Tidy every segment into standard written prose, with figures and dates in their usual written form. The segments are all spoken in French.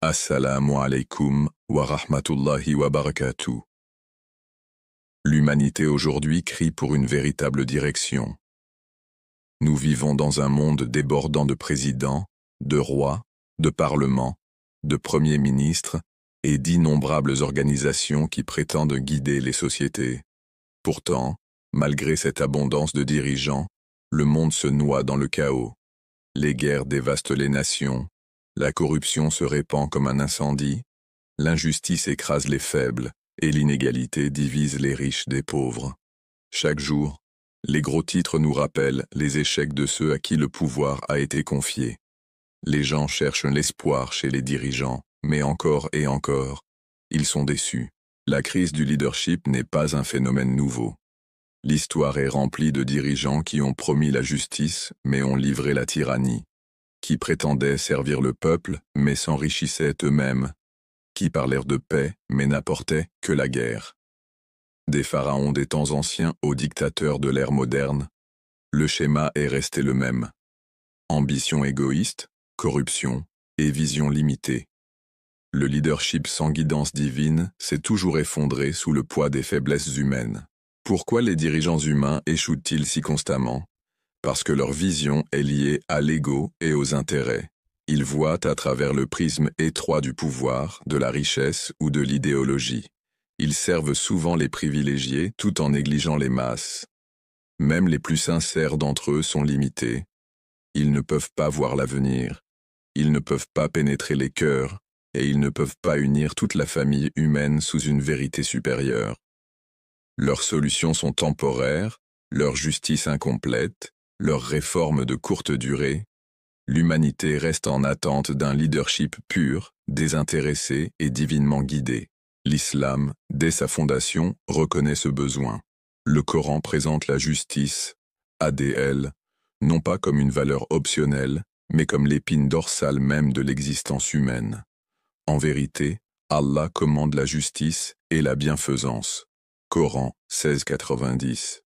Assalamu alaikum wa rahmatullahi wa barakatuh. L'humanité aujourd'hui crie pour une véritable direction. Nous vivons dans un monde débordant de présidents, de rois, de parlements, de premiers ministres et d'innombrables organisations qui prétendent guider les sociétés. Pourtant, malgré cette abondance de dirigeants, le monde se noie dans le chaos. Les guerres dévastent les nations, la corruption se répand comme un incendie, l'injustice écrase les faibles et l'inégalité divise les riches des pauvres. Chaque jour, les gros titres nous rappellent les échecs de ceux à qui le pouvoir a été confié. Les gens cherchent l'espoir chez les dirigeants, mais encore et encore, ils sont déçus. La crise du leadership n'est pas un phénomène nouveau. L'histoire est remplie de dirigeants qui ont promis la justice, mais ont livré la tyrannie, qui prétendaient servir le peuple, mais s'enrichissaient eux-mêmes, qui parlèrent de paix, mais n'apportaient que la guerre. Des pharaons des temps anciens aux dictateurs de l'ère moderne, le schéma est resté le même. Ambition égoïste, corruption et vision limitée. Le leadership sans guidance divine s'est toujours effondré sous le poids des faiblesses humaines. Pourquoi les dirigeants humains échouent-ils si constamment? Parce que leur vision est liée à l'ego et aux intérêts. Ils voient à travers le prisme étroit du pouvoir, de la richesse ou de l'idéologie. Ils servent souvent les privilégiés tout en négligeant les masses. Même les plus sincères d'entre eux sont limités. Ils ne peuvent pas voir l'avenir. Ils ne peuvent pas pénétrer les cœurs et ils ne peuvent pas unir toute la famille humaine sous une vérité supérieure. Leurs solutions sont temporaires, leur justice incomplète, leurs réformes de courte durée. L'humanité reste en attente d'un leadership pur, désintéressé et divinement guidé. L'islam, dès sa fondation, reconnaît ce besoin. Le Coran présente la justice, ADL, non pas comme une valeur optionnelle, mais comme l'épine dorsale même de l'existence humaine. En vérité, Allah commande la justice et la bienfaisance. Coran 1690.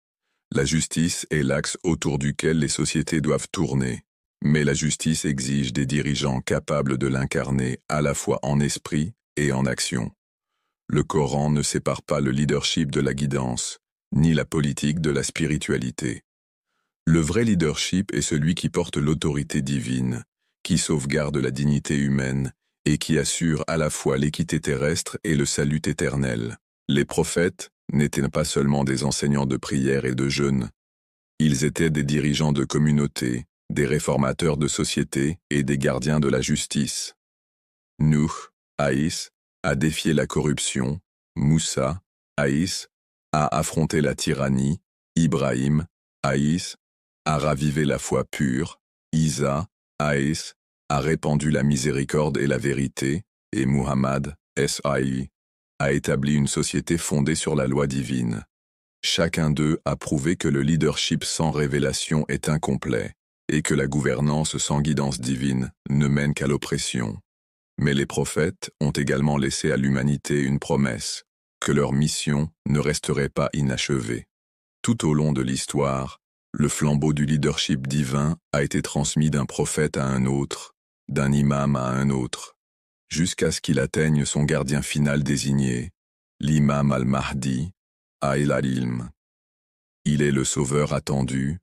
La justice est l'axe autour duquel les sociétés doivent tourner, mais la justice exige des dirigeants capables de l'incarner à la fois en esprit et en action. Le Coran ne sépare pas le leadership de la guidance, ni la politique de la spiritualité. Le vrai leadership est celui qui porte l'autorité divine, qui sauvegarde la dignité humaine et qui assure à la fois l'équité terrestre et le salut éternel. Les prophètes n'étaient pas seulement des enseignants de prière et de jeûne. Ils étaient des dirigeants de communauté, des réformateurs de société et des gardiens de la justice. Nuh, Aïs, a défié la corruption, Moussa, Aïs, a affronté la tyrannie, Ibrahim, Aïs, a ravivé la foi pure, Isa, Aïs, a répandu la miséricorde et la vérité, et Muhammad, S.A.I., a établi une société fondée sur la loi divine. Chacun d'eux a prouvé que le leadership sans révélation est incomplet, et que la gouvernance sans guidance divine ne mène qu'à l'oppression. Mais les prophètes ont également laissé à l'humanité une promesse, que leur mission ne resterait pas inachevée. Tout au long de l'histoire, le flambeau du leadership divin a été transmis d'un prophète à un autre, d'un imam à un autre, jusqu'à ce qu'il atteigne son gardien final désigné, l'imam al-Mahdi, al-Ilm. Il est le sauveur attendu,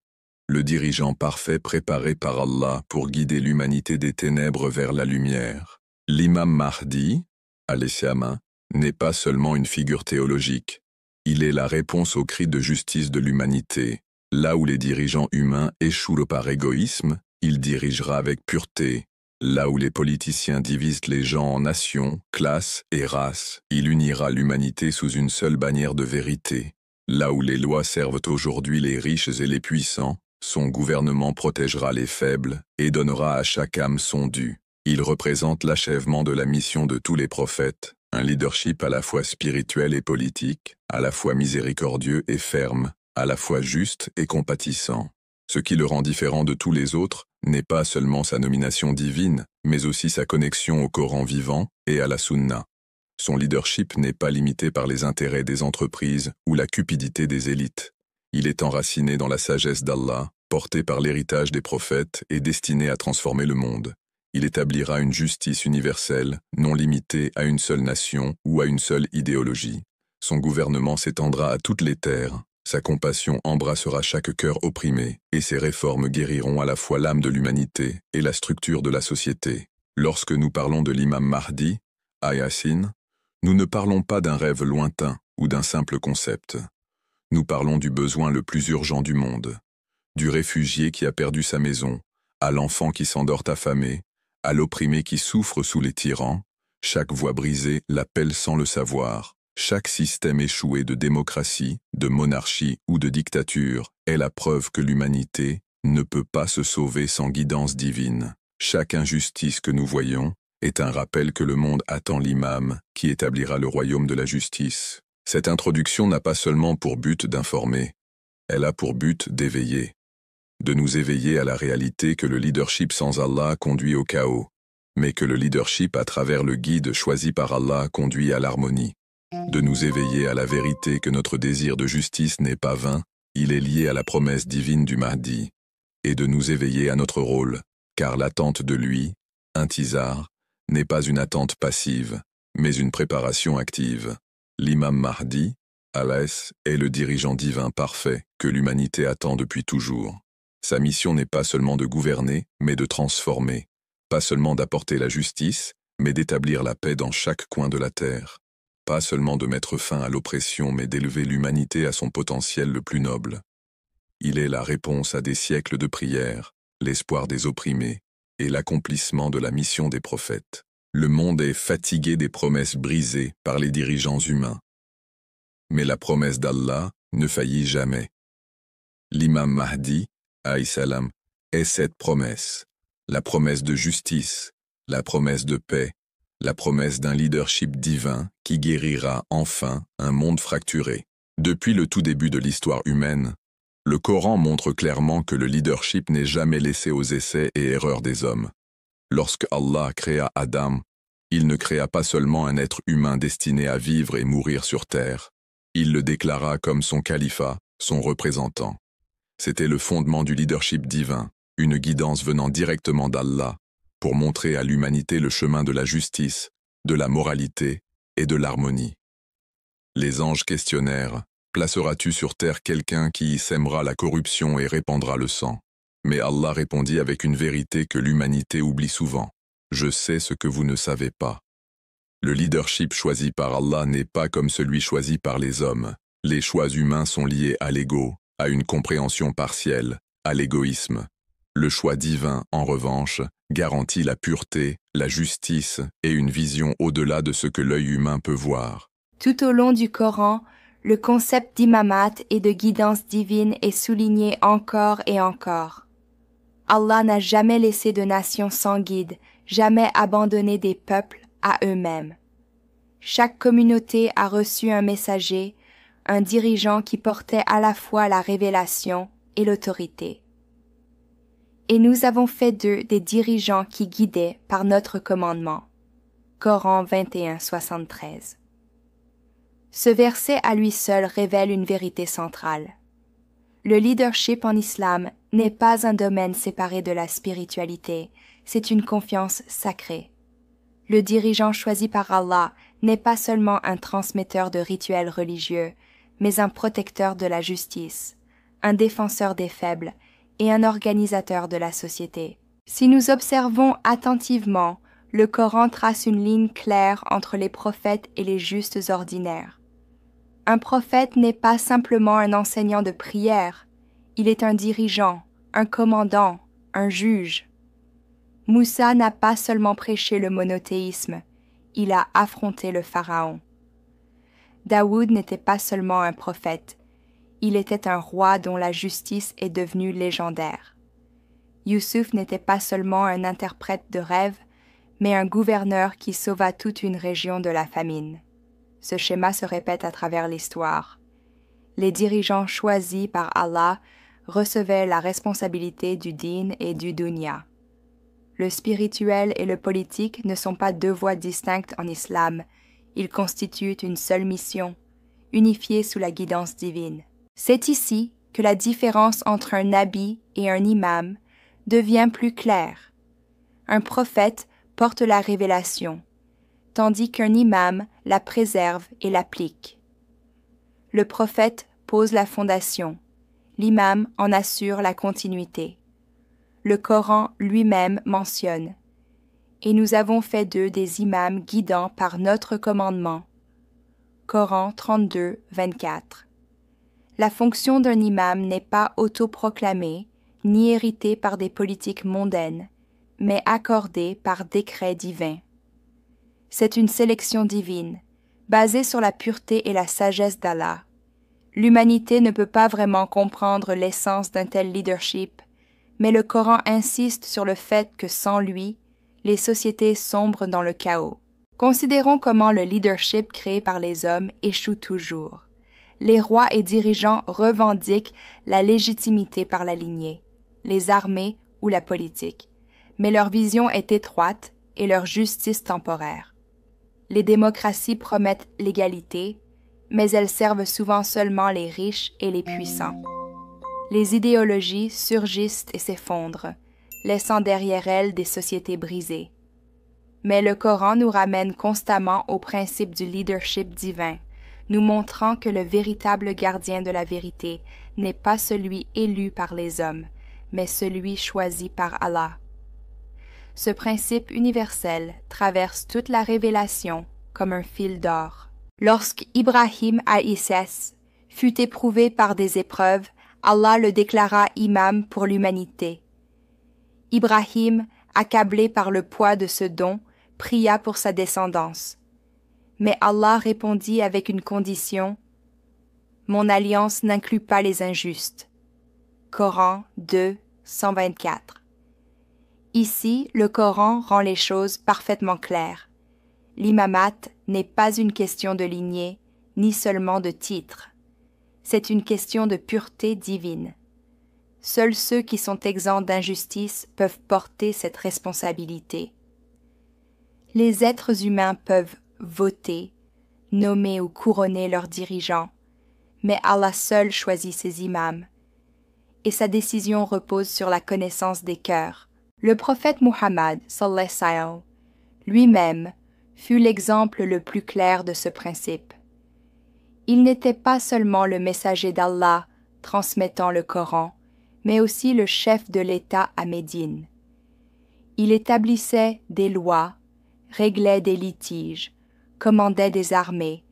le dirigeant parfait préparé par Allah pour guider l'humanité des ténèbres vers la lumière. L'imam Mahdi, al-Islam, n'est pas seulement une figure théologique. Il est la réponse aux cris de justice de l'humanité. Là où les dirigeants humains échouent par égoïsme, il dirigera avec pureté. Là où les politiciens divisent les gens en nations, classes et races, il unira l'humanité sous une seule bannière de vérité. Là où les lois servent aujourd'hui les riches et les puissants, son gouvernement protégera les faibles et donnera à chaque âme son dû. Il représente l'achèvement de la mission de tous les prophètes, un leadership à la fois spirituel et politique, à la fois miséricordieux et ferme, à la fois juste et compatissant. Ce qui le rend différent de tous les autres n'est pas seulement sa nomination divine, mais aussi sa connexion au Coran vivant et à la Sunna. Son leadership n'est pas limité par les intérêts des entreprises ou la cupidité des élites. Il est enraciné dans la sagesse d'Allah, porté par l'héritage des prophètes et destiné à transformer le monde. Il établira une justice universelle, non limitée à une seule nation ou à une seule idéologie. Son gouvernement s'étendra à toutes les terres, sa compassion embrassera chaque cœur opprimé, et ses réformes guériront à la fois l'âme de l'humanité et la structure de la société. Lorsque nous parlons de l'imam Mahdi, à Yassine, nous ne parlons pas d'un rêve lointain ou d'un simple concept. Nous parlons du besoin le plus urgent du monde, du réfugié qui a perdu sa maison, à l'enfant qui s'endort affamé, à l'opprimé qui souffre sous les tyrans. Chaque voix brisée l'appelle sans le savoir. Chaque système échoué de démocratie, de monarchie ou de dictature est la preuve que l'humanité ne peut pas se sauver sans guidance divine. Chaque injustice que nous voyons est un rappel que le monde attend l'imam qui établira le royaume de la justice. Cette introduction n'a pas seulement pour but d'informer, elle a pour but d'éveiller. De nous éveiller à la réalité que le leadership sans Allah conduit au chaos, mais que le leadership à travers le guide choisi par Allah conduit à l'harmonie. De nous éveiller à la vérité que notre désir de justice n'est pas vain, il est lié à la promesse divine du Mahdi, et de nous éveiller à notre rôle, car l'attente de lui, intizar, n'est pas une attente passive, mais une préparation active. L'imam Mahdi, Alès, est le dirigeant divin parfait que l'humanité attend depuis toujours. Sa mission n'est pas seulement de gouverner, mais de transformer, pas seulement d'apporter la justice, mais d'établir la paix dans chaque coin de la terre. Pas seulement de mettre fin à l'oppression, mais d'élever l'humanité à son potentiel le plus noble. Il est la réponse à des siècles de prières, l'espoir des opprimés et l'accomplissement de la mission des prophètes. Le monde est fatigué des promesses brisées par les dirigeants humains. Mais la promesse d'Allah ne faillit jamais. L'imam Mahdi, alayhi salam, est cette promesse, la promesse de justice, la promesse de paix, la promesse d'un leadership divin qui guérira enfin un monde fracturé. Depuis le tout début de l'histoire humaine, le Coran montre clairement que le leadership n'est jamais laissé aux essais et erreurs des hommes. Lorsque Allah créa Adam, il ne créa pas seulement un être humain destiné à vivre et mourir sur terre, il le déclara comme son califat, son représentant. C'était le fondement du leadership divin, une guidance venant directement d'Allah, pour montrer à l'humanité le chemin de la justice, de la moralité et de l'harmonie. Les anges questionnèrent, « Placeras-tu sur terre quelqu'un qui y sèmera la corruption et répandra le sang ?» Mais Allah répondit avec une vérité que l'humanité oublie souvent. « Je sais ce que vous ne savez pas. » Le leadership choisi par Allah n'est pas comme celui choisi par les hommes. Les choix humains sont liés à l'ego, à une compréhension partielle, à l'égoïsme. Le choix divin, en revanche, garantit la pureté, la justice et une vision au-delà de ce que l'œil humain peut voir. Tout au long du Coran, le concept d'imamat et de guidance divine est souligné encore et encore. Allah n'a jamais laissé de nation sans guide, jamais abandonné des peuples à eux-mêmes. Chaque communauté a reçu un messager, un dirigeant qui portait à la fois la révélation et l'autorité. Et nous avons fait d'eux des dirigeants qui guidaient par notre commandement. Coran 21, 73. Ce verset à lui seul révèle une vérité centrale. Le leadership en islam n'est pas un domaine séparé de la spiritualité, c'est une confiance sacrée. Le dirigeant choisi par Allah n'est pas seulement un transmetteur de rituels religieux, mais un protecteur de la justice, un défenseur des faibles et un organisateur de la société. Si nous observons attentivement, le Coran trace une ligne claire entre les prophètes et les justes ordinaires. Un prophète n'est pas simplement un enseignant de prière, il est un dirigeant, un commandant, un juge. Moussa n'a pas seulement prêché le monothéisme, il a affronté le pharaon. Daoud n'était pas seulement un prophète, il était un roi dont la justice est devenue légendaire. Youssouf n'était pas seulement un interprète de rêves, mais un gouverneur qui sauva toute une région de la famine. Ce schéma se répète à travers l'histoire. Les dirigeants choisis par Allah recevaient la responsabilité du din et du dunya. Le spirituel et le politique ne sont pas deux voies distinctes en islam, ils constituent une seule mission, unifiée sous la guidance divine. C'est ici que la différence entre un nabi et un imam devient plus claire. Un prophète porte la révélation, tandis qu'un imam la préserve et l'applique. Le prophète pose la fondation, l'imam en assure la continuité. Le Coran lui-même mentionne « Et nous avons fait d'eux des imams guidants par notre commandement » Coran 32, 24. La fonction d'un imam n'est pas autoproclamée, ni héritée par des politiques mondaines, mais accordée par décret divin. C'est une sélection divine, basée sur la pureté et la sagesse d'Allah. L'humanité ne peut pas vraiment comprendre l'essence d'un tel leadership, mais le Coran insiste sur le fait que sans lui, les sociétés sombrent dans le chaos. Considérons comment le leadership créé par les hommes échoue toujours. Les rois et dirigeants revendiquent la légitimité par la lignée, les armées ou la politique, mais leur vision est étroite et leur justice temporaire. Les démocraties promettent l'égalité, mais elles servent souvent seulement les riches et les puissants. Les idéologies surgissent et s'effondrent, laissant derrière elles des sociétés brisées. Mais le Coran nous ramène constamment au principe du leadership divin, nous montrant que le véritable gardien de la vérité n'est pas celui élu par les hommes, mais celui choisi par Allah. Ce principe universel traverse toute la révélation comme un fil d'or. Lorsque Ibrahim a.s. fut éprouvé par des épreuves, Allah le déclara imam pour l'humanité. Ibrahim, accablé par le poids de ce don, pria pour sa descendance. Mais Allah répondit avec une condition « Mon alliance n'inclut pas les injustes. » Coran 2, 124. Ici, le Coran rend les choses parfaitement claires. L'imamat n'est pas une question de lignée, ni seulement de titre. C'est une question de pureté divine. Seuls ceux qui sont exempts d'injustice peuvent porter cette responsabilité. Les êtres humains peuvent voter, nommer ou couronner leurs dirigeants, mais Allah seul choisit ses imams, et sa décision repose sur la connaissance des cœurs. Le prophète Muhammad, sallallahu alayhi wa sallam, lui-même, fut l'exemple le plus clair de ce principe. Il n'était pas seulement le messager d'Allah transmettant le Coran, mais aussi le chef de l'État à Médine. Il établissait des lois, réglait des litiges, commandait des armées,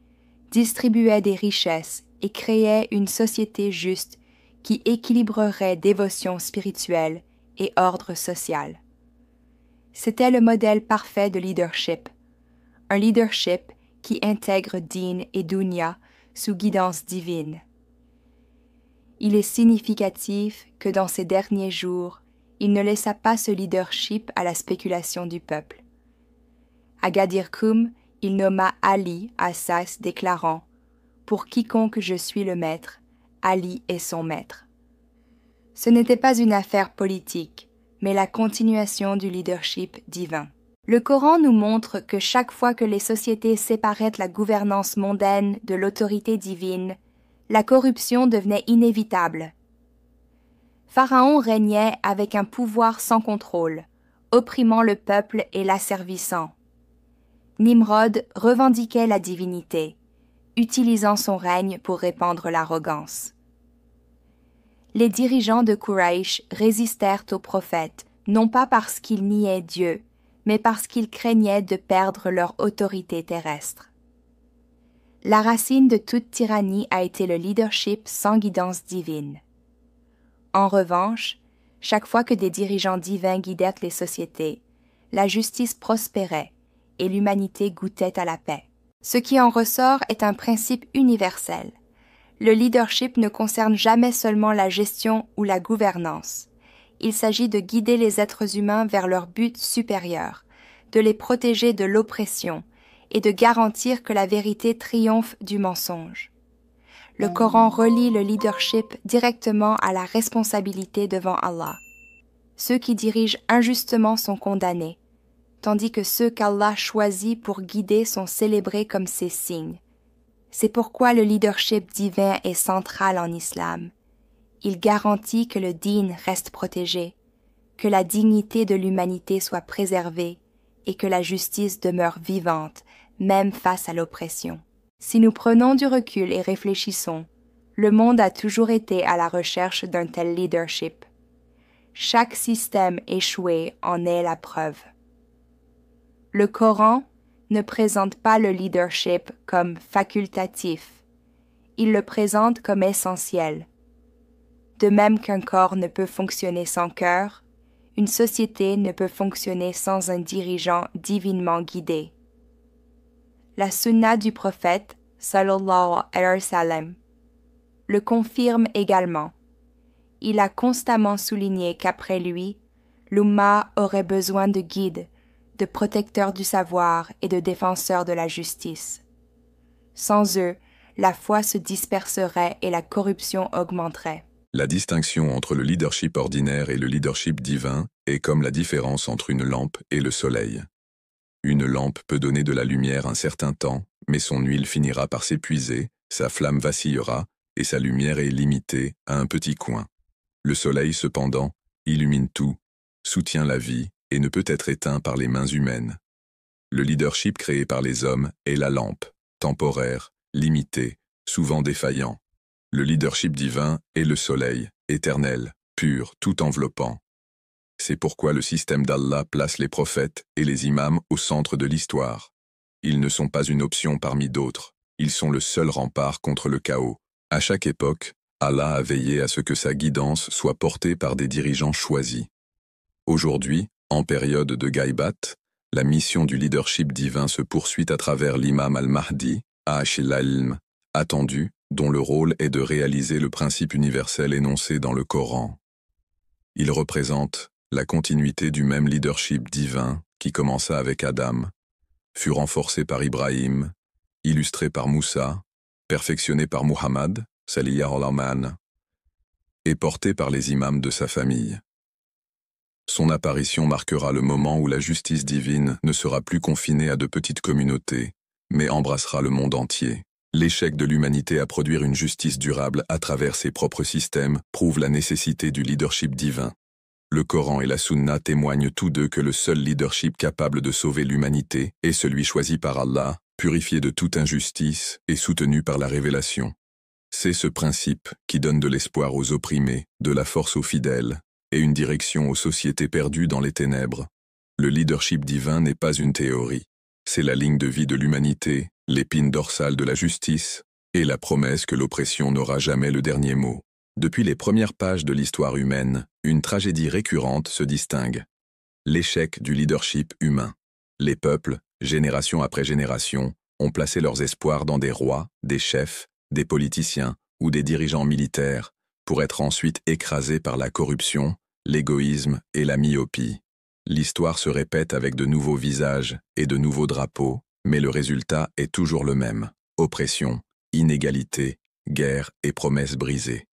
distribuait des richesses et créait une société juste qui équilibrerait dévotion spirituelle et ordre social. C'était le modèle parfait de leadership, un leadership qui intègre din et dunya sous guidance divine. Il est significatif que dans ces derniers jours, il ne laissa pas ce leadership à la spéculation du peuple. À Ghadir Khoum, il nomma Ali Assas déclarant « Pour quiconque je suis le maître, Ali est son maître ». Ce n'était pas une affaire politique, mais la continuation du leadership divin. Le Coran nous montre que chaque fois que les sociétés séparaient la gouvernance mondaine de l'autorité divine, la corruption devenait inévitable. Pharaon régnait avec un pouvoir sans contrôle, opprimant le peuple et l'asservissant. Nimrod revendiquait la divinité, utilisant son règne pour répandre l'arrogance. Les dirigeants de Quraysh résistèrent aux prophètes, non pas parce qu'ils niaient Dieu, mais parce qu'ils craignaient de perdre leur autorité terrestre. La racine de toute tyrannie a été le leadership sans guidance divine. En revanche, chaque fois que des dirigeants divins guidèrent les sociétés, la justice prospérait et l'humanité goûtait à la paix. Ce qui en ressort est un principe universel. Le leadership ne concerne jamais seulement la gestion ou la gouvernance. Il s'agit de guider les êtres humains vers leur but supérieur, de les protéger de l'oppression et de garantir que la vérité triomphe du mensonge. Le Coran relie le leadership directement à la responsabilité devant Allah. Ceux qui dirigent injustement sont condamnés, tandis que ceux qu'Allah choisit pour guider sont célébrés comme ses signes. C'est pourquoi le leadership divin est central en islam. Il garantit que le din reste protégé, que la dignité de l'humanité soit préservée et que la justice demeure vivante, même face à l'oppression. Si nous prenons du recul et réfléchissons, le monde a toujours été à la recherche d'un tel leadership. Chaque système échoué en est la preuve. Le Coran ne présente pas le leadership comme facultatif, il le présente comme essentiel. De même qu'un corps ne peut fonctionner sans cœur, une société ne peut fonctionner sans un dirigeant divinement guidé. La sunna du prophète, sallallahu alayhi wa sallam, le confirme également. Il a constamment souligné qu'après lui, l'Ummah aurait besoin de guides, de protecteurs du savoir et de défenseurs de la justice. Sans eux, la foi se disperserait et la corruption augmenterait. La distinction entre le leadership ordinaire et le leadership divin est comme la différence entre une lampe et le soleil. Une lampe peut donner de la lumière un certain temps, mais son huile finira par s'épuiser, sa flamme vacillera, et sa lumière est limitée à un petit coin. Le soleil, cependant, illumine tout, soutient la vie et ne peut être éteint par les mains humaines. Le leadership créé par les hommes est la lampe, temporaire, limité, souvent défaillant. Le leadership divin est le soleil, éternel, pur, tout enveloppant. C'est pourquoi le système d'Allah place les prophètes et les imams au centre de l'histoire. Ils ne sont pas une option parmi d'autres, ils sont le seul rempart contre le chaos. À chaque époque, Allah a veillé à ce que sa guidance soit portée par des dirigeants choisis. Aujourd'hui, en période de Gaïbat, la mission du leadership divin se poursuit à travers l'imam al-Mahdi, A'ashil al-Ilm, attendu, dont le rôle est de réaliser le principe universel énoncé dans le Coran. Il représente la continuité du même leadership divin qui commença avec Adam, fut renforcé par Ibrahim, illustré par Moussa, perfectionné par Muhammad, sallallahu alayhi wa sallam, et porté par les imams de sa famille. Son apparition marquera le moment où la justice divine ne sera plus confinée à de petites communautés, mais embrassera le monde entier. L'échec de l'humanité à produire une justice durable à travers ses propres systèmes prouve la nécessité du leadership divin. Le Coran et la Sunna témoignent tous deux que le seul leadership capable de sauver l'humanité est celui choisi par Allah, purifié de toute injustice et soutenu par la révélation. C'est ce principe qui donne de l'espoir aux opprimés, de la force aux fidèles, et une direction aux sociétés perdues dans les ténèbres. Le leadership divin n'est pas une théorie. C'est la ligne de vie de l'humanité, l'épine dorsale de la justice, et la promesse que l'oppression n'aura jamais le dernier mot. Depuis les premières pages de l'histoire humaine, une tragédie récurrente se distingue. L'échec du leadership humain. Les peuples, génération après génération, ont placé leurs espoirs dans des rois, des chefs, des politiciens ou des dirigeants militaires, pour être ensuite écrasés par la corruption, l'égoïsme et la myopie. L'histoire se répète avec de nouveaux visages et de nouveaux drapeaux, mais le résultat est toujours le même. Oppression, inégalité, guerre et promesses brisées.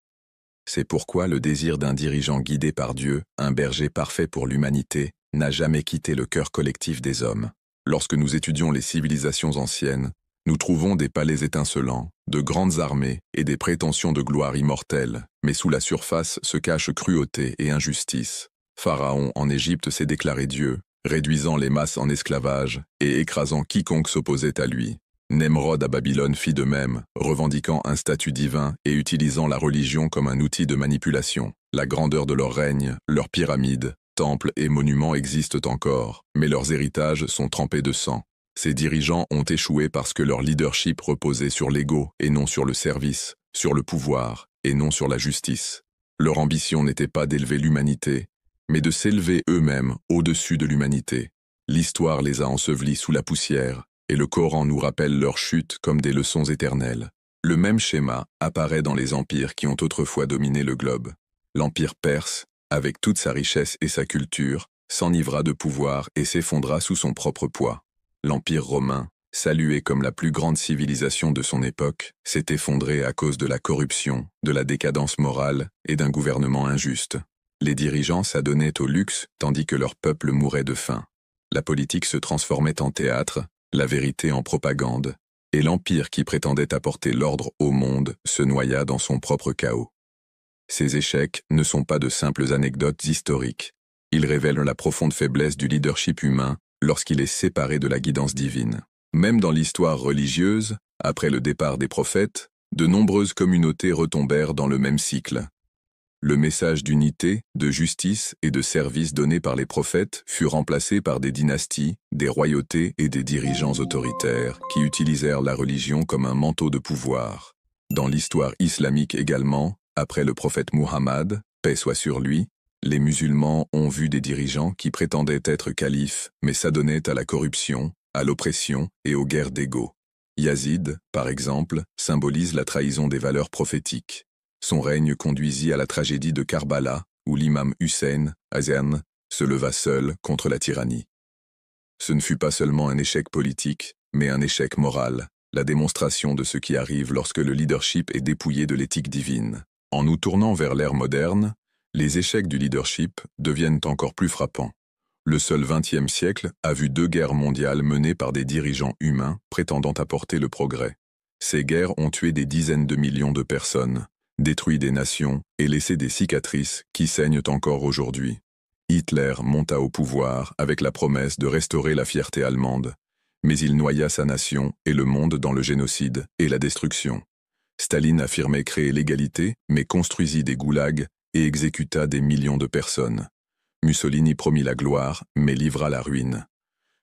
C'est pourquoi le désir d'un dirigeant guidé par Dieu, un berger parfait pour l'humanité, n'a jamais quitté le cœur collectif des hommes. Lorsque nous étudions les civilisations anciennes, nous trouvons des palais étincelants, de grandes armées et des prétentions de gloire immortelle, mais sous la surface se cachent cruauté et injustice. Pharaon en Égypte s'est déclaré Dieu, réduisant les masses en esclavage et écrasant quiconque s'opposait à lui. Nemrod à Babylone fit de même, revendiquant un statut divin et utilisant la religion comme un outil de manipulation. La grandeur de leur règne, leurs pyramides, temples et monuments existent encore, mais leurs héritages sont trempés de sang. Ces dirigeants ont échoué parce que leur leadership reposait sur l'ego et non sur le service, sur le pouvoir et non sur la justice. Leur ambition n'était pas d'élever l'humanité, mais de s'élever eux-mêmes au-dessus de l'humanité. L'histoire les a ensevelis sous la poussière, et le Coran nous rappelle leur chute comme des leçons éternelles. Le même schéma apparaît dans les empires qui ont autrefois dominé le globe. L'empire perse, avec toute sa richesse et sa culture, s'enivra de pouvoir et s'effondra sous son propre poids. L'empire romain, salué comme la plus grande civilisation de son époque, s'est effondré à cause de la corruption, de la décadence morale et d'un gouvernement injuste. Les dirigeants s'adonnaient au luxe tandis que leur peuple mourait de faim. La politique se transformait en théâtre, la vérité en propagande, et l'empire qui prétendait apporter l'ordre au monde se noya dans son propre chaos. Ces échecs ne sont pas de simples anecdotes historiques, Il révèle la profonde faiblesse du leadership humain lorsqu'il est séparé de la guidance divine. Même dans l'histoire religieuse, après le départ des prophètes, de nombreuses communautés retombèrent dans le même cycle. Le message d'unité, de justice et de service donné par les prophètes fut remplacé par des dynasties, des royautés et des dirigeants autoritaires qui utilisèrent la religion comme un manteau de pouvoir. Dans l'histoire islamique également, après le prophète Muhammad, paix soit sur lui, les musulmans ont vu des dirigeants qui prétendaient être califes mais s'adonnaient à la corruption, à l'oppression et aux guerres d'ego. Yazid, par exemple, symbolise la trahison des valeurs prophétiques. Son règne conduisit à la tragédie de Karbala, où l'imam Hussein, Hassan, se leva seul contre la tyrannie. Ce ne fut pas seulement un échec politique, mais un échec moral, la démonstration de ce qui arrive lorsque le leadership est dépouillé de l'éthique divine. En nous tournant vers l'ère moderne, les échecs du leadership deviennent encore plus frappants. Le seul XXe siècle a vu 2 guerres mondiales menées par des dirigeants humains prétendant apporter le progrès. Ces guerres ont tué des dizaines de millions de personnes, détruit des nations et laissé des cicatrices qui saignent encore aujourd'hui. Hitler monta au pouvoir avec la promesse de restaurer la fierté allemande, mais il noya sa nation et le monde dans le génocide et la destruction. Staline affirmait créer l'égalité, mais construisit des goulags et exécuta des millions de personnes. Mussolini promit la gloire, mais livra la ruine.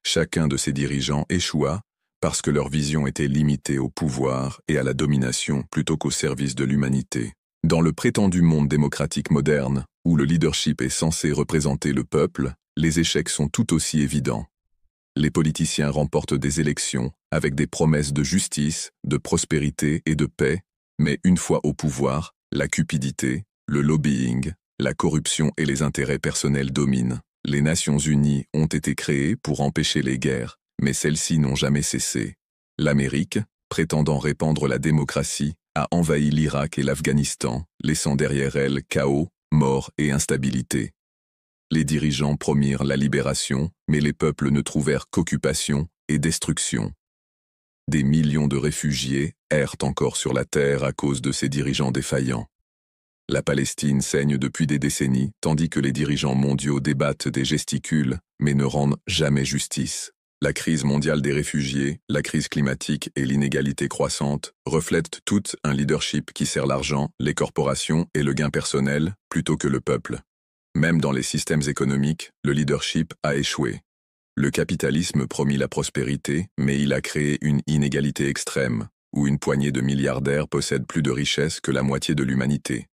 Chacun de ces dirigeants échoua parce que leur vision était limitée au pouvoir et à la domination plutôt qu'au service de l'humanité. Dans le prétendu monde démocratique moderne, où le leadership est censé représenter le peuple, les échecs sont tout aussi évidents. Les politiciens remportent des élections avec des promesses de justice, de prospérité et de paix, mais une fois au pouvoir, la cupidité, le lobbying, la corruption et les intérêts personnels dominent. Les Nations Unies ont été créées pour empêcher les guerres, mais celles-ci n'ont jamais cessé. L'Amérique, prétendant répandre la démocratie, a envahi l'Irak et l'Afghanistan, laissant derrière elle chaos, mort et instabilité. Les dirigeants promirent la libération, mais les peuples ne trouvèrent qu'occupation et destruction. Des millions de réfugiés errent encore sur la terre à cause de ces dirigeants défaillants. La Palestine saigne depuis des décennies, tandis que les dirigeants mondiaux débattent des gesticules, mais ne rendent jamais justice. La crise mondiale des réfugiés, la crise climatique et l'inégalité croissante reflètent toutes un leadership qui sert l'argent, les corporations et le gain personnel, plutôt que le peuple. Même dans les systèmes économiques, le leadership a échoué. Le capitalisme promit la prospérité, mais il a créé une inégalité extrême, où une poignée de milliardaires possède plus de richesses que la moitié de l'humanité.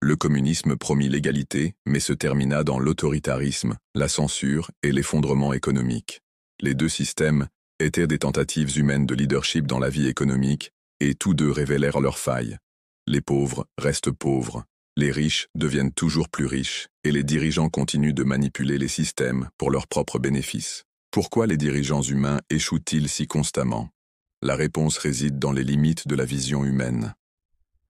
Le communisme promit l'égalité, mais se termina dans l'autoritarisme, la censure et l'effondrement économique. Les 2 systèmes étaient des tentatives humaines de leadership dans la vie économique, et tous 2 révélèrent leurs failles. Les pauvres restent pauvres, les riches deviennent toujours plus riches, et les dirigeants continuent de manipuler les systèmes pour leurs propres bénéfices. Pourquoi les dirigeants humains échouent-ils si constamment? La réponse réside dans les limites de la vision humaine.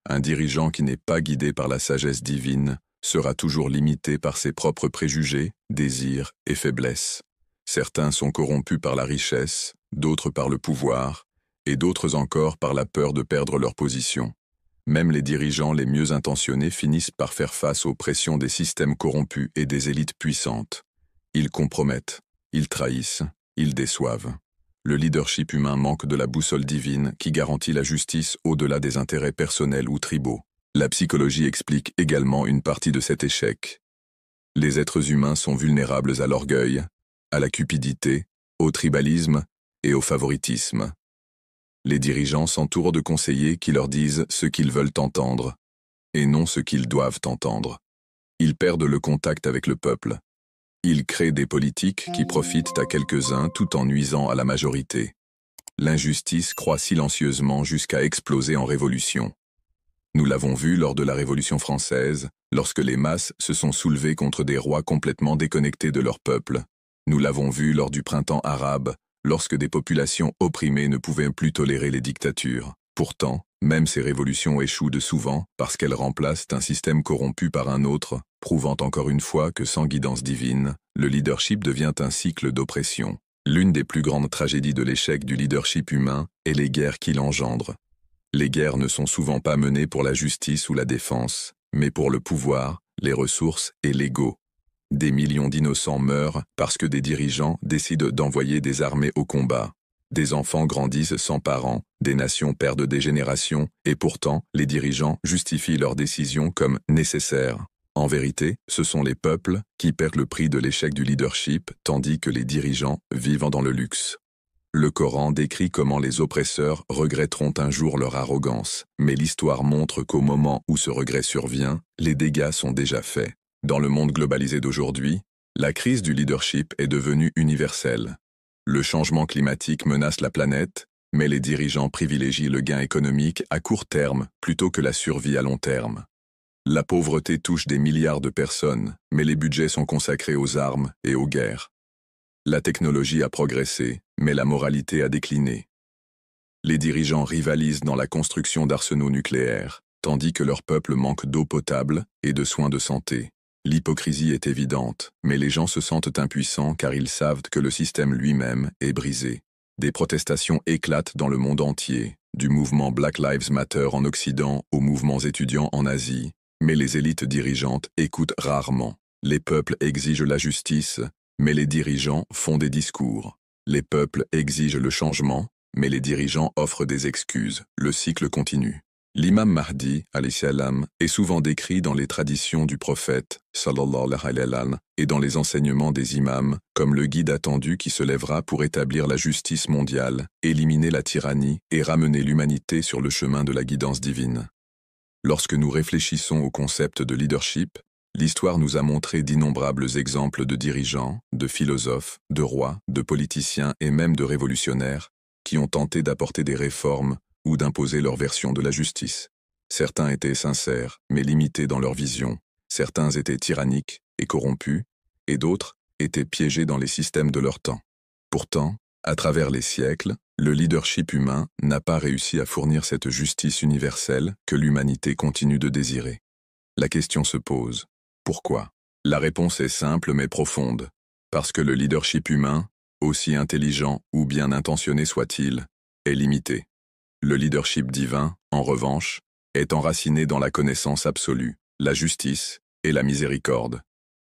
Un dirigeant qui n'est pas guidé par la sagesse divine sera toujours limité par ses propres préjugés, désirs et faiblesses. Certains sont corrompus par la richesse, d'autres par le pouvoir, et d'autres encore par la peur de perdre leur position. Même les dirigeants les mieux intentionnés finissent par faire face aux pressions des systèmes corrompus et des élites puissantes. Ils compromettent, ils trahissent, ils déçoivent. Le leadership humain manque de la boussole divine qui garantit la justice au-delà des intérêts personnels ou tribaux. La psychologie explique également une partie de cet échec. Les êtres humains sont vulnérables à l'orgueil, à la cupidité, au tribalisme et au favoritisme. Les dirigeants s'entourent de conseillers qui leur disent ce qu'ils veulent entendre, et non ce qu'ils doivent entendre. Ils perdent le contact avec le peuple. Ils créent des politiques qui profitent à quelques-uns tout en nuisant à la majorité. L'injustice croît silencieusement jusqu'à exploser en révolution. Nous l'avons vu lors de la Révolution française, lorsque les masses se sont soulevées contre des rois complètement déconnectés de leur peuple. Nous l'avons vu lors du printemps arabe, lorsque des populations opprimées ne pouvaient plus tolérer les dictatures. Pourtant, même ces révolutions échouent de souvent parce qu'elles remplacent un système corrompu par un autre, prouvant encore une fois que sans guidance divine, le leadership devient un cycle d'oppression. L'une des plus grandes tragédies de l'échec du leadership humain est les guerres qu'il engendre. Les guerres ne sont souvent pas menées pour la justice ou la défense, mais pour le pouvoir, les ressources et l'ego. Des millions d'innocents meurent parce que des dirigeants décident d'envoyer des armées au combat. Des enfants grandissent sans parents, des nations perdent des générations, et pourtant, les dirigeants justifient leurs décisions comme nécessaires. En vérité, ce sont les peuples qui perdent le prix de l'échec du leadership, tandis que les dirigeants vivent dans le luxe. Le Coran décrit comment les oppresseurs regretteront un jour leur arrogance, mais l'histoire montre qu'au moment où ce regret survient, les dégâts sont déjà faits. Dans le monde globalisé d'aujourd'hui, la crise du leadership est devenue universelle. Le changement climatique menace la planète, mais les dirigeants privilégient le gain économique à court terme plutôt que la survie à long terme. La pauvreté touche des milliards de personnes, mais les budgets sont consacrés aux armes et aux guerres. La technologie a progressé, mais la moralité a décliné. Les dirigeants rivalisent dans la construction d'arsenaux nucléaires, tandis que leur peuple manque d'eau potable et de soins de santé. L'hypocrisie est évidente, mais les gens se sentent impuissants car ils savent que le système lui-même est brisé. Des protestations éclatent dans le monde entier, du mouvement Black Lives Matter en Occident aux mouvements étudiants en Asie, mais les élites dirigeantes écoutent rarement. Les peuples exigent la justice, mais les dirigeants font des discours. Les peuples exigent le changement, mais les dirigeants offrent des excuses. Le cycle continue. L'imam Mahdi, alayhi salam, est souvent décrit dans les traditions du prophète, sallallahu alayhi wa sallam, et dans les enseignements des imams, comme le guide attendu qui se lèvera pour établir la justice mondiale, éliminer la tyrannie et ramener l'humanité sur le chemin de la guidance divine. Lorsque nous réfléchissons au concept de leadership, l'histoire nous a montré d'innombrables exemples de dirigeants, de philosophes, de rois, de politiciens et même de révolutionnaires, qui ont tenté d'apporter des réformes ou d'imposer leur version de la justice. Certains étaient sincères, mais limités dans leur vision. Certains étaient tyranniques et corrompus, et d'autres étaient piégés dans les systèmes de leur temps. Pourtant, à travers les siècles, le leadership humain n'a pas réussi à fournir cette justice universelle que l'humanité continue de désirer. La question se pose. Pourquoi? La réponse est simple mais profonde. Parce que le leadership humain, aussi intelligent ou bien intentionné soit-il, est limité. Le leadership divin, en revanche, est enraciné dans la connaissance absolue, la justice et la miséricorde.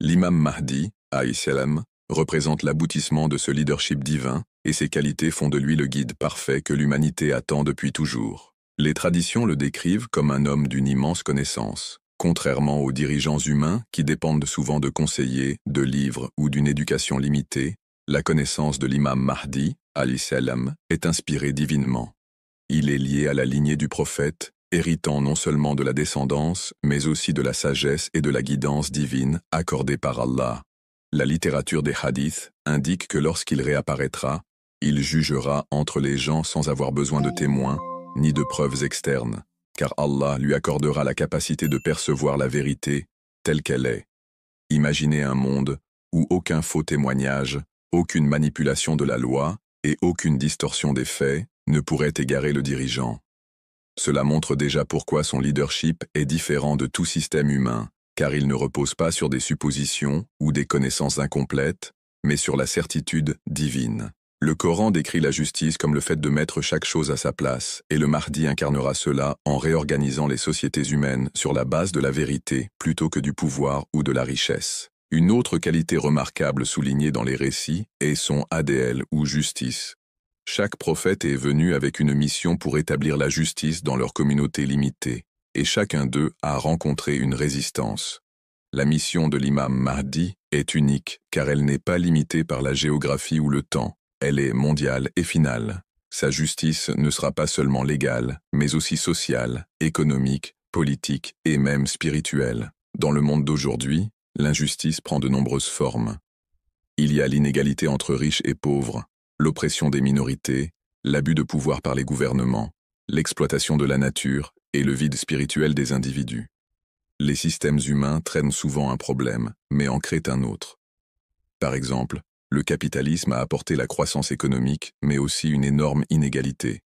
L'imam Mahdi, alayhi salam, représente l'aboutissement de ce leadership divin et ses qualités font de lui le guide parfait que l'humanité attend depuis toujours. Les traditions le décrivent comme un homme d'une immense connaissance. Contrairement aux dirigeants humains qui dépendent souvent de conseillers, de livres ou d'une éducation limitée, la connaissance de l'imam Mahdi, alayhi salam, est inspirée divinement. Il est lié à la lignée du prophète, héritant non seulement de la descendance, mais aussi de la sagesse et de la guidance divine accordée par Allah. La littérature des hadiths indique que lorsqu'il réapparaîtra, il jugera entre les gens sans avoir besoin de témoins, ni de preuves externes, car Allah lui accordera la capacité de percevoir la vérité telle qu'elle est. Imaginez un monde où aucun faux témoignage, aucune manipulation de la loi et aucune distorsion des faits ne pourrait égarer le dirigeant. Cela montre déjà pourquoi son leadership est différent de tout système humain, car il ne repose pas sur des suppositions ou des connaissances incomplètes, mais sur la certitude divine. Le Coran décrit la justice comme le fait de mettre chaque chose à sa place, et le Mahdi incarnera cela en réorganisant les sociétés humaines sur la base de la vérité plutôt que du pouvoir ou de la richesse. Une autre qualité remarquable soulignée dans les récits est son ADL ou justice. Chaque prophète est venu avec une mission pour établir la justice dans leur communauté limitée, et chacun d'eux a rencontré une résistance. La mission de l'imam Mahdi est unique, car elle n'est pas limitée par la géographie ou le temps, elle est mondiale et finale. Sa justice ne sera pas seulement légale, mais aussi sociale, économique, politique et même spirituelle. Dans le monde d'aujourd'hui, l'injustice prend de nombreuses formes. Il y a l'inégalité entre riches et pauvres, l'oppression des minorités, l'abus de pouvoir par les gouvernements, l'exploitation de la nature et le vide spirituel des individus. Les systèmes humains traînent souvent un problème, mais en créent un autre. Par exemple, le capitalisme a apporté la croissance économique, mais aussi une énorme inégalité.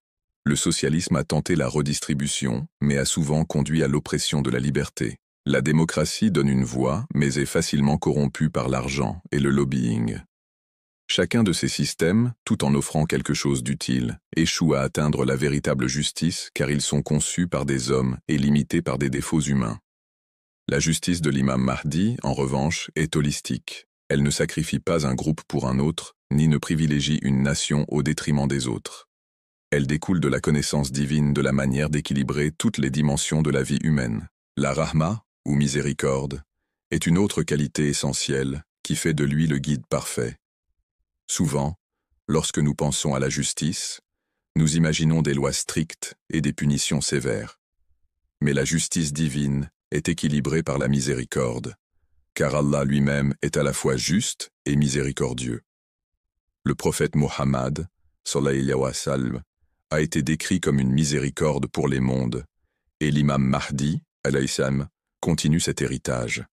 Le socialisme a tenté la redistribution, mais a souvent conduit à l'oppression de la liberté. La démocratie donne une voix, mais est facilement corrompue par l'argent et le lobbying. Chacun de ces systèmes, tout en offrant quelque chose d'utile, échoue à atteindre la véritable justice car ils sont conçus par des hommes et limités par des défauts humains. La justice de l'imam Mahdi, en revanche, est holistique. Elle ne sacrifie pas un groupe pour un autre, ni ne privilégie une nation au détriment des autres. Elle découle de la connaissance divine de la manière d'équilibrer toutes les dimensions de la vie humaine. La rahma, ou miséricorde, est une autre qualité essentielle qui fait de lui le guide parfait. Souvent, lorsque nous pensons à la justice, nous imaginons des lois strictes et des punitions sévères. Mais la justice divine est équilibrée par la miséricorde, car Allah lui-même est à la fois juste et miséricordieux. Le prophète Mohammed, sallallahu alayhi wa sallam, a été décrit comme une miséricorde pour les mondes, et l'imam Mahdi, alayhi salam, continue cet héritage.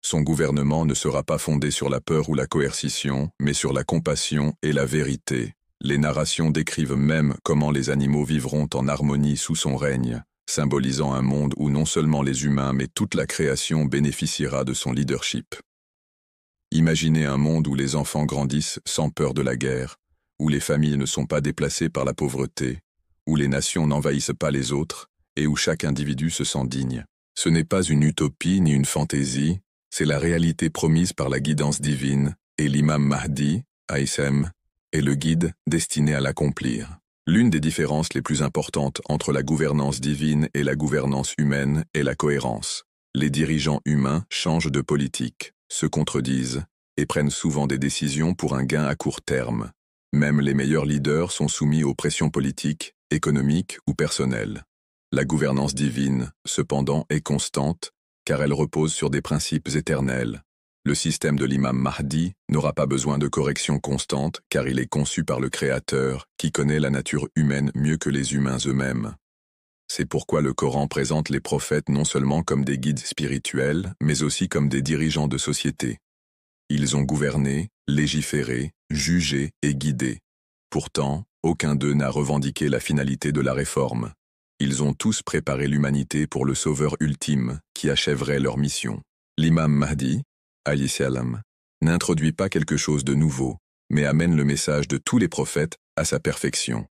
Son gouvernement ne sera pas fondé sur la peur ou la coercition, mais sur la compassion et la vérité. Les narrations décrivent même comment les animaux vivront en harmonie sous son règne, symbolisant un monde où non seulement les humains mais toute la création bénéficiera de son leadership. Imaginez un monde où les enfants grandissent sans peur de la guerre, où les familles ne sont pas déplacées par la pauvreté, où les nations n'envahissent pas les autres, et où chaque individu se sent digne. Ce n'est pas une utopie ni une fantaisie, c'est la réalité promise par la guidance divine, et l'imam Mahdi, aïsem, est le guide destiné à l'accomplir. L'une des différences les plus importantes entre la gouvernance divine et la gouvernance humaine est la cohérence. Les dirigeants humains changent de politique, se contredisent, et prennent souvent des décisions pour un gain à court terme. Même les meilleurs leaders sont soumis aux pressions politiques, économiques ou personnelles. La gouvernance divine, cependant, est constante, car elle repose sur des principes éternels. Le système de l'imam Mahdi n'aura pas besoin de corrections constantes, car il est conçu par le Créateur, qui connaît la nature humaine mieux que les humains eux-mêmes. C'est pourquoi le Coran présente les prophètes non seulement comme des guides spirituels, mais aussi comme des dirigeants de société. Ils ont gouverné, légiféré, jugé et guidé. Pourtant, aucun d'eux n'a revendiqué la finalité de la réforme. Ils ont tous préparé l'humanité pour le Sauveur ultime, qui achèverait leur mission. L'imam Mahdi, alayhi salam, n'introduit pas quelque chose de nouveau, mais amène le message de tous les prophètes à sa perfection.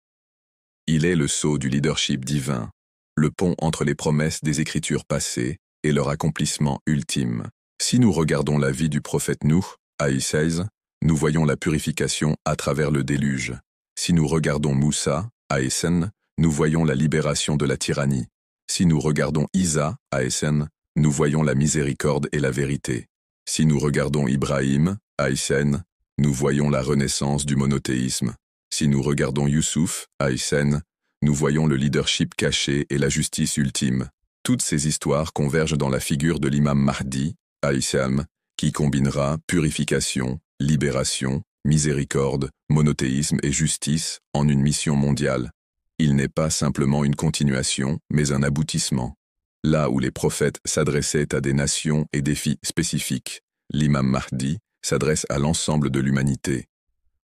Il est le sceau du leadership divin, le pont entre les promesses des Écritures passées et leur accomplissement ultime. Si nous regardons la vie du prophète Nuh, alayhi salam, nous voyons la purification à travers le déluge. Si nous regardons Moussa, alayhi salam, nous voyons la libération de la tyrannie. Si nous regardons Isa, alayhi salam, nous voyons la miséricorde et la vérité. Si nous regardons Ibrahim, alayhi salam, nous voyons la renaissance du monothéisme. Si nous regardons Youssouf, alayhi salam, nous voyons le leadership caché et la justice ultime. Toutes ces histoires convergent dans la figure de l'imam Mahdi, alayhi salam, qui combinera purification, libération, miséricorde, monothéisme et justice en une mission mondiale. Il n'est pas simplement une continuation, mais un aboutissement. Là où les prophètes s'adressaient à des nations et défis spécifiques, l'imam Mahdi s'adresse à l'ensemble de l'humanité.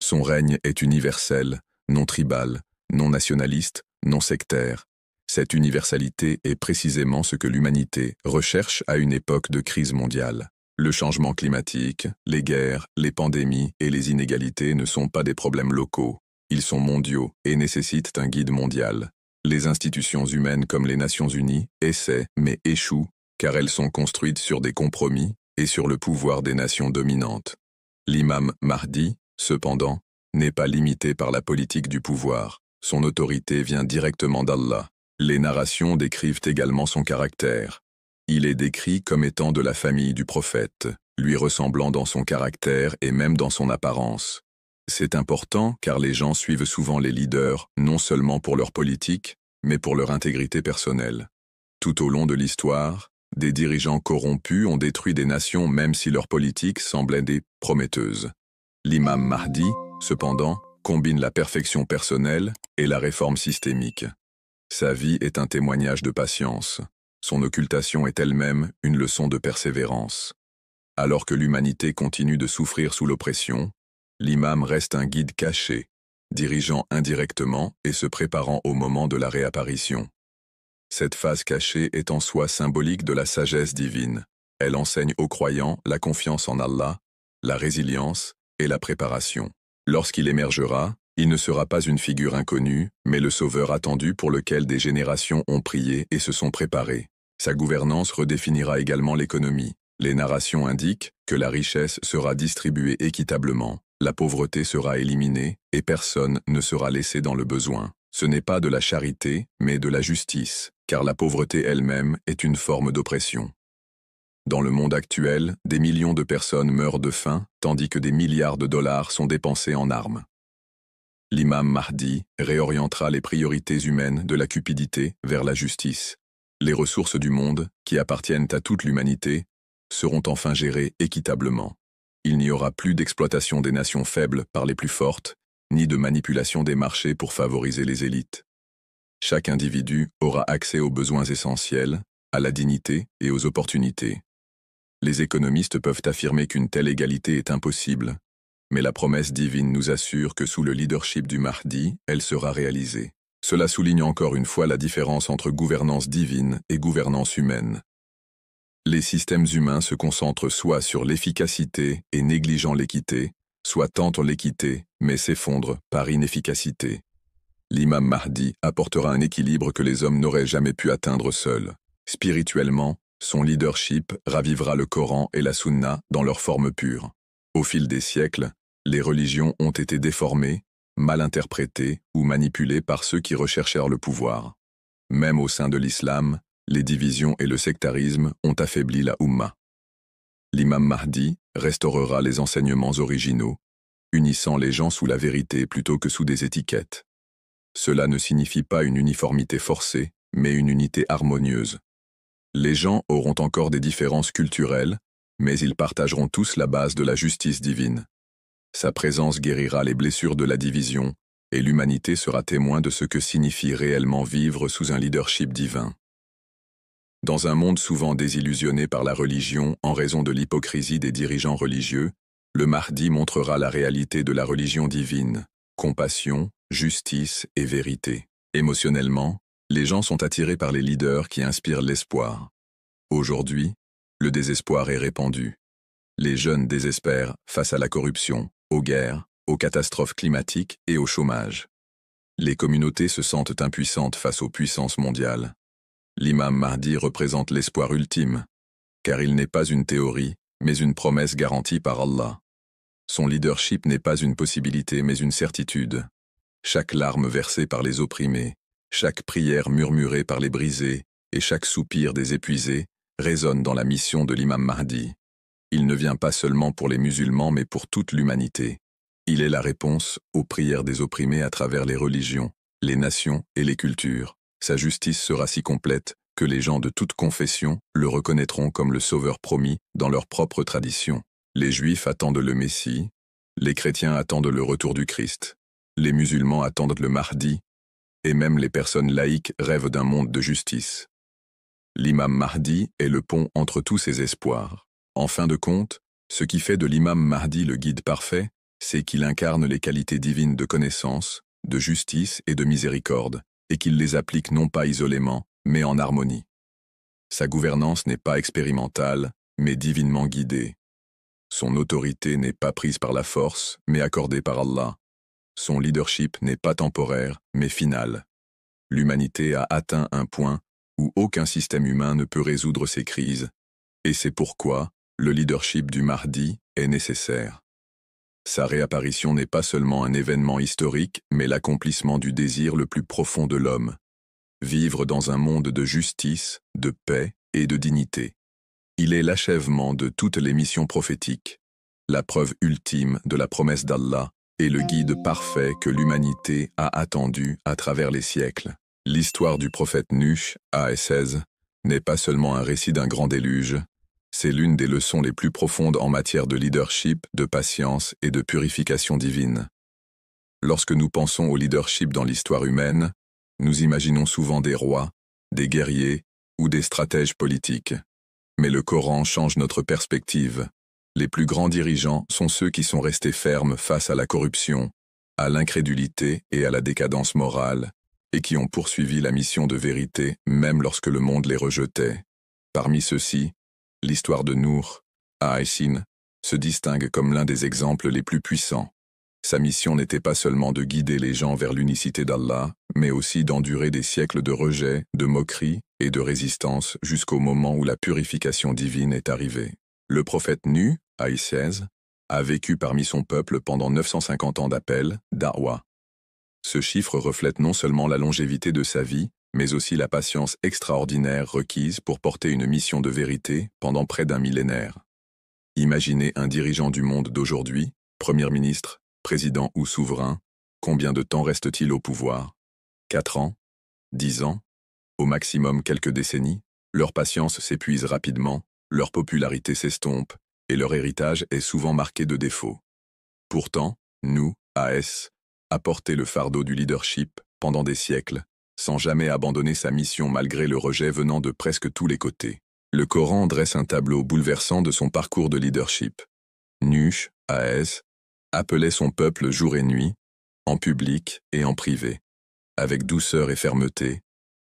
Son règne est universel, non tribal, non nationaliste, non sectaire. Cette universalité est précisément ce que l'humanité recherche à une époque de crise mondiale. Le changement climatique, les guerres, les pandémies et les inégalités ne sont pas des problèmes locaux. Ils sont mondiaux et nécessitent un guide mondial. Les institutions humaines comme les Nations Unies essaient, mais échouent, car elles sont construites sur des compromis et sur le pouvoir des nations dominantes. L'imam Mahdi, cependant, n'est pas limité par la politique du pouvoir. Son autorité vient directement d'Allah. Les narrations décrivent également son caractère. Il est décrit comme étant de la famille du prophète, lui ressemblant dans son caractère et même dans son apparence. C'est important car les gens suivent souvent les leaders, non seulement pour leur politique, mais pour leur intégrité personnelle. Tout au long de l'histoire, des dirigeants corrompus ont détruit des nations même si leur politique semblait des prometteuses. L'imam Mahdi, cependant, combine la perfection personnelle et la réforme systémique. Sa vie est un témoignage de patience. Son occultation est elle-même une leçon de persévérance. Alors que l'humanité continue de souffrir sous l'oppression, l'imam reste un guide caché, dirigeant indirectement et se préparant au moment de la réapparition. Cette phase cachée est en soi symbolique de la sagesse divine. Elle enseigne aux croyants la confiance en Allah, la résilience et la préparation. Lorsqu'il émergera, il ne sera pas une figure inconnue, mais le sauveur attendu pour lequel des générations ont prié et se sont préparées. Sa gouvernance redéfinira également l'économie. Les narrations indiquent que la richesse sera distribuée équitablement, la pauvreté sera éliminée et personne ne sera laissé dans le besoin. Ce n'est pas de la charité, mais de la justice, car la pauvreté elle-même est une forme d'oppression. Dans le monde actuel, des millions de personnes meurent de faim, tandis que des milliards de dollars sont dépensés en armes. L'imam Mahdi réorientera les priorités humaines de la cupidité vers la justice. Les ressources du monde, qui appartiennent à toute l'humanité, seront enfin gérées équitablement. Il n'y aura plus d'exploitation des nations faibles par les plus fortes, ni de manipulation des marchés pour favoriser les élites. Chaque individu aura accès aux besoins essentiels, à la dignité et aux opportunités. Les économistes peuvent affirmer qu'une telle égalité est impossible, mais la promesse divine nous assure que sous le leadership du Mahdi, elle sera réalisée. Cela souligne encore une fois la différence entre gouvernance divine et gouvernance humaine. Les systèmes humains se concentrent soit sur l'efficacité et négligeant l'équité, soit tentent l'équité, mais s'effondrent par inefficacité. L'imam Mahdi apportera un équilibre que les hommes n'auraient jamais pu atteindre seuls. Spirituellement, son leadership ravivera le Coran et la Sunna dans leur forme pure. Au fil des siècles, les religions ont été déformées, mal interprétées ou manipulées par ceux qui recherchèrent le pouvoir. Même au sein de l'islam, les divisions et le sectarisme ont affaibli la Oumma. L'imam Mahdi restaurera les enseignements originaux, unissant les gens sous la vérité plutôt que sous des étiquettes. Cela ne signifie pas une uniformité forcée, mais une unité harmonieuse. Les gens auront encore des différences culturelles, mais ils partageront tous la base de la justice divine. Sa présence guérira les blessures de la division, et l'humanité sera témoin de ce que signifie réellement vivre sous un leadership divin. Dans un monde souvent désillusionné par la religion en raison de l'hypocrisie des dirigeants religieux, le Mahdi montrera la réalité de la religion divine, compassion, justice et vérité. Émotionnellement, les gens sont attirés par les leaders qui inspirent l'espoir. Aujourd'hui, le désespoir est répandu. Les jeunes désespèrent face à la corruption, aux guerres, aux catastrophes climatiques et au chômage. Les communautés se sentent impuissantes face aux puissances mondiales. L'imam Mahdi représente l'espoir ultime, car il n'est pas une théorie, mais une promesse garantie par Allah. Son leadership n'est pas une possibilité, mais une certitude. Chaque larme versée par les opprimés, chaque prière murmurée par les brisés, et chaque soupir des épuisés, résonne dans la mission de l'imam Mahdi. Il ne vient pas seulement pour les musulmans, mais pour toute l'humanité. Il est la réponse aux prières des opprimés à travers les religions, les nations et les cultures. Sa justice sera si complète que les gens de toute confession le reconnaîtront comme le sauveur promis dans leur propre tradition. Les Juifs attendent le Messie, les chrétiens attendent le retour du Christ, les musulmans attendent le Mahdi, et même les personnes laïques rêvent d'un monde de justice. L'imam Mahdi est le pont entre tous ces espoirs. En fin de compte, ce qui fait de l'imam Mahdi le guide parfait, c'est qu'il incarne les qualités divines de connaissance, de justice et de miséricorde, et qu'il les applique non pas isolément, mais en harmonie. Sa gouvernance n'est pas expérimentale, mais divinement guidée. Son autorité n'est pas prise par la force, mais accordée par Allah. Son leadership n'est pas temporaire, mais final. L'humanité a atteint un point où aucun système humain ne peut résoudre ses crises, et c'est pourquoi le leadership du Mahdi est nécessaire. Sa réapparition n'est pas seulement un événement historique, mais l'accomplissement du désir le plus profond de l'homme. Vivre dans un monde de justice, de paix et de dignité. Il est l'achèvement de toutes les missions prophétiques, la preuve ultime de la promesse d'Allah et le guide parfait que l'humanité a attendu à travers les siècles. L'histoire du prophète Nuh, A.S.S., n'est pas seulement un récit d'un grand déluge, c'est l'une des leçons les plus profondes en matière de leadership, de patience et de purification divine. Lorsque nous pensons au leadership dans l'histoire humaine, nous imaginons souvent des rois, des guerriers ou des stratèges politiques. Mais le Coran change notre perspective. Les plus grands dirigeants sont ceux qui sont restés fermes face à la corruption, à l'incrédulité et à la décadence morale, et qui ont poursuivi la mission de vérité même lorsque le monde les rejetait. Parmi ceux-ci, l'histoire de Nour, A.S.S., se distingue comme l'un des exemples les plus puissants. Sa mission n'était pas seulement de guider les gens vers l'unicité d'Allah, mais aussi d'endurer des siècles de rejet, de moquerie et de résistance jusqu'au moment où la purification divine est arrivée. Le prophète Nuh, alayhi salam, a vécu parmi son peuple pendant 950 ans d'appel, da'wa. Ce chiffre reflète non seulement la longévité de sa vie, mais aussi la patience extraordinaire requise pour porter une mission de vérité pendant près d'un millénaire. Imaginez un dirigeant du monde d'aujourd'hui, premier ministre, président ou souverain, combien de temps reste-t-il au pouvoir? 4 ans? 10 ans? Au maximum quelques décennies? Leur patience s'épuise rapidement, leur popularité s'estompe, et leur héritage est souvent marqué de défauts. Pourtant, nous, AS, a porté le fardeau du leadership pendant des siècles, sans jamais abandonner sa mission malgré le rejet venant de presque tous les côtés. Le Coran dresse un tableau bouleversant de son parcours de leadership. Nuh, AS, appelait son peuple jour et nuit, en public et en privé, avec douceur et fermeté,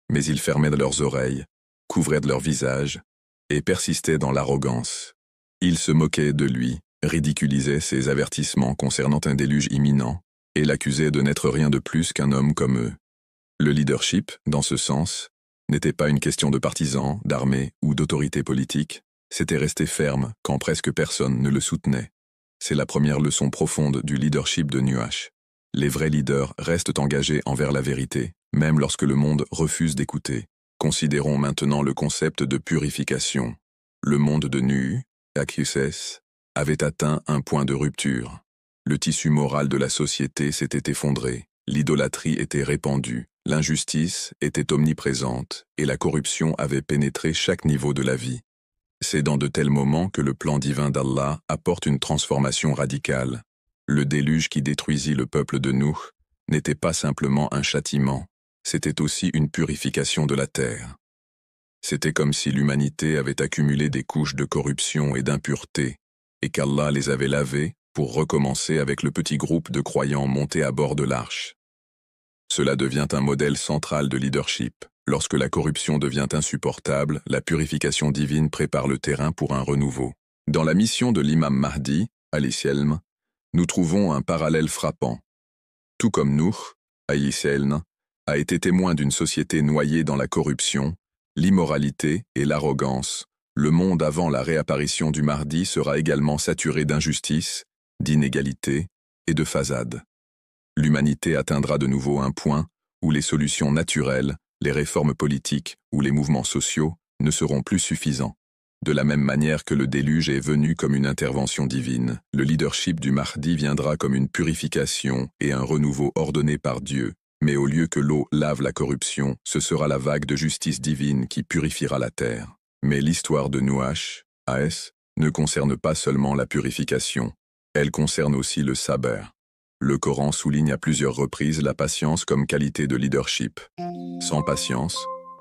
mais ils fermaient de leurs oreilles, couvraient de leur visage, et persistaient dans l'arrogance. Ils se moquaient de lui, ridiculisaient ses avertissements concernant un déluge imminent, et l'accusaient de n'être rien de plus qu'un homme comme eux. Le leadership, dans ce sens, n'était pas une question de partisans, d'armée ou d'autorité politique, c'était rester ferme quand presque personne ne le soutenait. C'est la première leçon profonde du leadership de Nuh. Les vrais leaders restent engagés envers la vérité, même lorsque le monde refuse d'écouter. Considérons maintenant le concept de purification. Le monde de Nuh, Akhuses, avait atteint un point de rupture. Le tissu moral de la société s'était effondré, l'idolâtrie était répandue, l'injustice était omniprésente et la corruption avait pénétré chaque niveau de la vie. C'est dans de tels moments que le plan divin d'Allah apporte une transformation radicale. Le déluge qui détruisit le peuple de Nuh n'était pas simplement un châtiment, c'était aussi une purification de la terre. C'était comme si l'humanité avait accumulé des couches de corruption et d'impureté, et qu'Allah les avait lavées pour recommencer avec le petit groupe de croyants montés à bord de l'arche. Cela devient un modèle central de leadership. Lorsque la corruption devient insupportable, la purification divine prépare le terrain pour un renouveau. Dans la mission de l'imam Mahdi, alayhi salam, nous trouvons un parallèle frappant. Tout comme Nuh, alayhi salam, a été témoin d'une société noyée dans la corruption, l'immoralité et l'arrogance, le monde avant la réapparition du Mahdi sera également saturé d'injustice, d'inégalité et de fasade. L'humanité atteindra de nouveau un point où les solutions naturelles, les réformes politiques ou les mouvements sociaux ne seront plus suffisants. De la même manière que le déluge est venu comme une intervention divine, le leadership du Mahdi viendra comme une purification et un renouveau ordonné par Dieu. Mais au lieu que l'eau lave la corruption, ce sera la vague de justice divine qui purifiera la terre. Mais l'histoire de Nuh, AS, ne concerne pas seulement la purification, elle concerne aussi le sabr. Le Coran souligne à plusieurs reprises la patience comme qualité de leadership. Sans patience,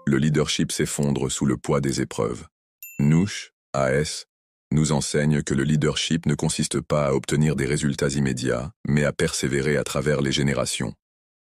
le leadership s'effondre sous le poids des épreuves. Nuh, AS, nous enseigne que le leadership ne consiste pas à obtenir des résultats immédiats, mais à persévérer à travers les générations.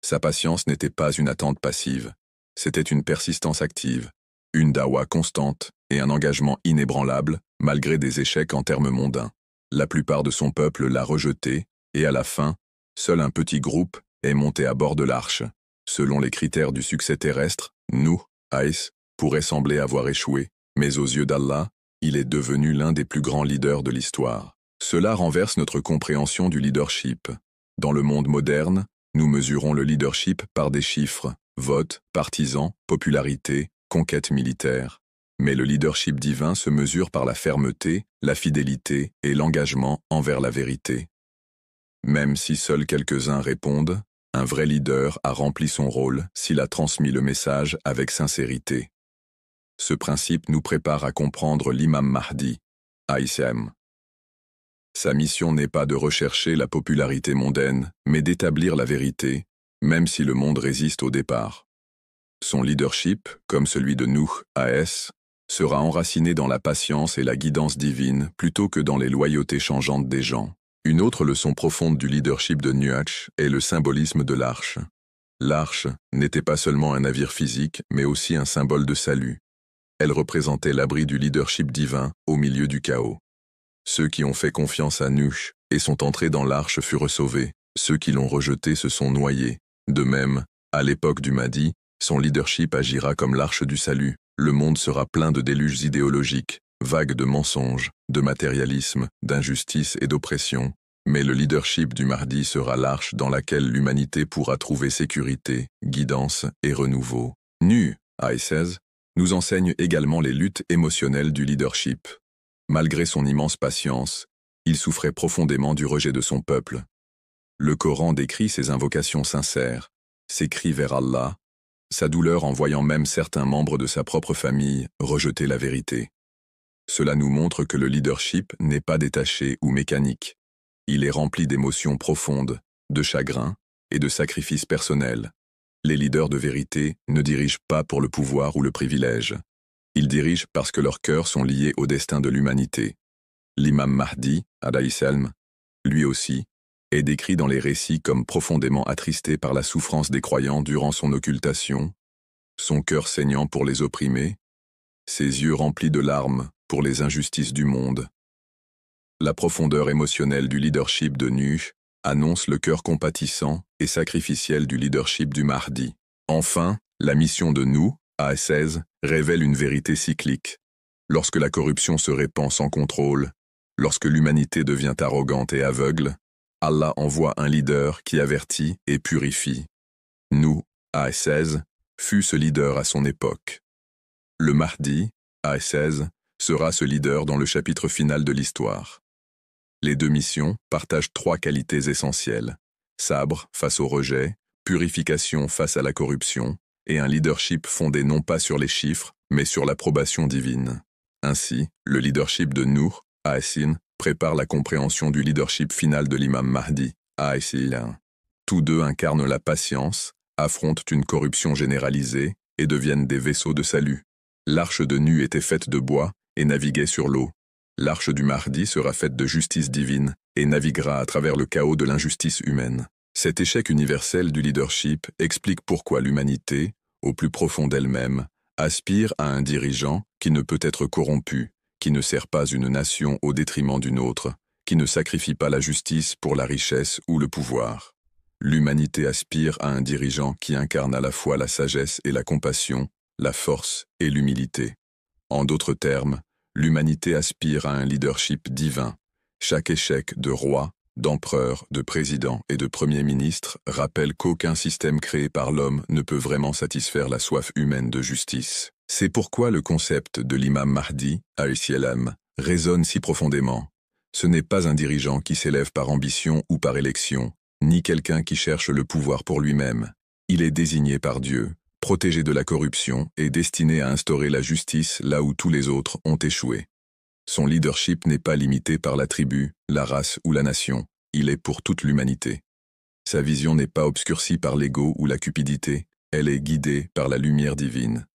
Sa patience n'était pas une attente passive, c'était une persistance active, une dawa constante et un engagement inébranlable, malgré des échecs en termes mondains. La plupart de son peuple l'a rejeté, et à la fin, seul un petit groupe est monté à bord de l'arche. Selon les critères du succès terrestre, Nuh, AS, pourrait sembler avoir échoué, mais aux yeux d'Allah, il est devenu l'un des plus grands leaders de l'histoire. Cela renverse notre compréhension du leadership. Dans le monde moderne, nous mesurons le leadership par des chiffres, votes, partisans, popularité, conquête militaire. Mais le leadership divin se mesure par la fermeté, la fidélité et l'engagement envers la vérité. Même si seuls quelques-uns répondent, un vrai leader a rempli son rôle s'il a transmis le message avec sincérité. Ce principe nous prépare à comprendre l'imam Mahdi, alayhi salam. Sa mission n'est pas de rechercher la popularité mondaine, mais d'établir la vérité, même si le monde résiste au départ. Son leadership, comme celui de Nuh, AS, sera enraciné dans la patience et la guidance divine plutôt que dans les loyautés changeantes des gens. Une autre leçon profonde du leadership de Nuh est le symbolisme de l'arche. L'arche n'était pas seulement un navire physique, mais aussi un symbole de salut. Elle représentait l'abri du leadership divin au milieu du chaos. Ceux qui ont fait confiance à Nuh et sont entrés dans l'arche furent sauvés. Ceux qui l'ont rejeté se sont noyés. De même, À l'époque du Mahdi, son leadership agira comme l'arche du salut. Le monde sera plein de déluges idéologiques, vagues de mensonges, de matérialisme, d'injustice et d'oppression. Mais le leadership du Mahdi sera l'arche dans laquelle l'humanité pourra trouver sécurité, guidance et renouveau. Nu, A16, nous enseigne également les luttes émotionnelles du leadership. Malgré son immense patience, il souffrait profondément du rejet de son peuple. Le Coran décrit ses invocations sincères, ses cris vers Allah, sa douleur en voyant même certains membres de sa propre famille rejeter la vérité. Cela nous montre que le leadership n'est pas détaché ou mécanique. Il est rempli d'émotions profondes, de chagrin et de sacrifices personnels. Les leaders de vérité ne dirigent pas pour le pouvoir ou le privilège. Ils dirigent parce que leurs cœurs sont liés au destin de l'humanité. L'imam Mahdi, alayhi salam, lui aussi, est décrit dans les récits comme profondément attristé par la souffrance des croyants durant son occultation, son cœur saignant pour les opprimés, ses yeux remplis de larmes pour les injustices du monde. La profondeur émotionnelle du leadership de Nuh annonce le cœur compatissant et sacrificiel du leadership du Mahdi. Enfin, la mission de Nuh, A16, révèle une vérité cyclique. Lorsque la corruption se répand sans contrôle, lorsque l'humanité devient arrogante et aveugle, Allah envoie un leader qui avertit et purifie. Nuh, A16, fut ce leader à son époque. Le Mahdi, A16, sera ce leader dans le chapitre final de l'histoire. Les deux missions partagent trois qualités essentielles: sabre face au rejet, purification face à la corruption, et un leadership fondé non pas sur les chiffres, mais sur l'approbation divine. Ainsi, le leadership de Nuh, A-Sin, prépare la compréhension du leadership final de l'imam Mahdi, A-Sin. Tous deux incarnent la patience, affrontent une corruption généralisée et deviennent des vaisseaux de salut. L'arche de Nuh était faite de bois et naviguait sur l'eau. L'arche du Mahdi sera faite de justice divine et naviguera à travers le chaos de l'injustice humaine. Cet échec universel du leadership explique pourquoi l'humanité, au plus profond d'elle-même, aspire à un dirigeant qui ne peut être corrompu, qui ne sert pas une nation au détriment d'une autre, qui ne sacrifie pas la justice pour la richesse ou le pouvoir. L'humanité aspire à un dirigeant qui incarne à la fois la sagesse et la compassion, la force et l'humilité. En d'autres termes, l'humanité aspire à un leadership divin. Chaque échec de roi, d'empereur, de président et de premier ministre rappelle qu'aucun système créé par l'homme ne peut vraiment satisfaire la soif humaine de justice. C'est pourquoi le concept de l'imam Mahdi, alayhi-salam, résonne si profondément. Ce n'est pas un dirigeant qui s'élève par ambition ou par élection, ni quelqu'un qui cherche le pouvoir pour lui-même. Il est désigné par Dieu, protégé de la corruption et destiné à instaurer la justice là où tous les autres ont échoué. Son leadership n'est pas limité par la tribu, la race ou la nation, il est pour toute l'humanité. Sa vision n'est pas obscurcie par l'ego ou la cupidité, elle est guidée par la lumière divine.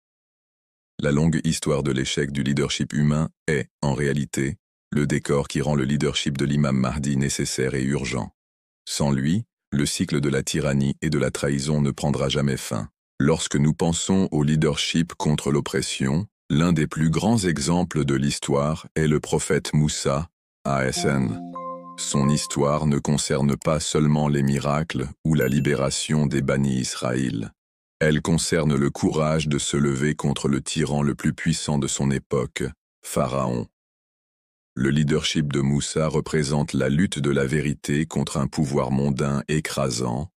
La longue histoire de l'échec du leadership humain est, en réalité, le décor qui rend le leadership de l'imam Mahdi nécessaire et urgent. Sans lui, le cycle de la tyrannie et de la trahison ne prendra jamais fin. Lorsque nous pensons au leadership contre l'oppression, l'un des plus grands exemples de l'histoire est le prophète Moussa, A.S.N. Son histoire ne concerne pas seulement les miracles ou la libération des bannis Israël. Elle concerne le courage de se lever contre le tyran le plus puissant de son époque, Pharaon. Le leadership de Moussa représente la lutte de la vérité contre un pouvoir mondain écrasant,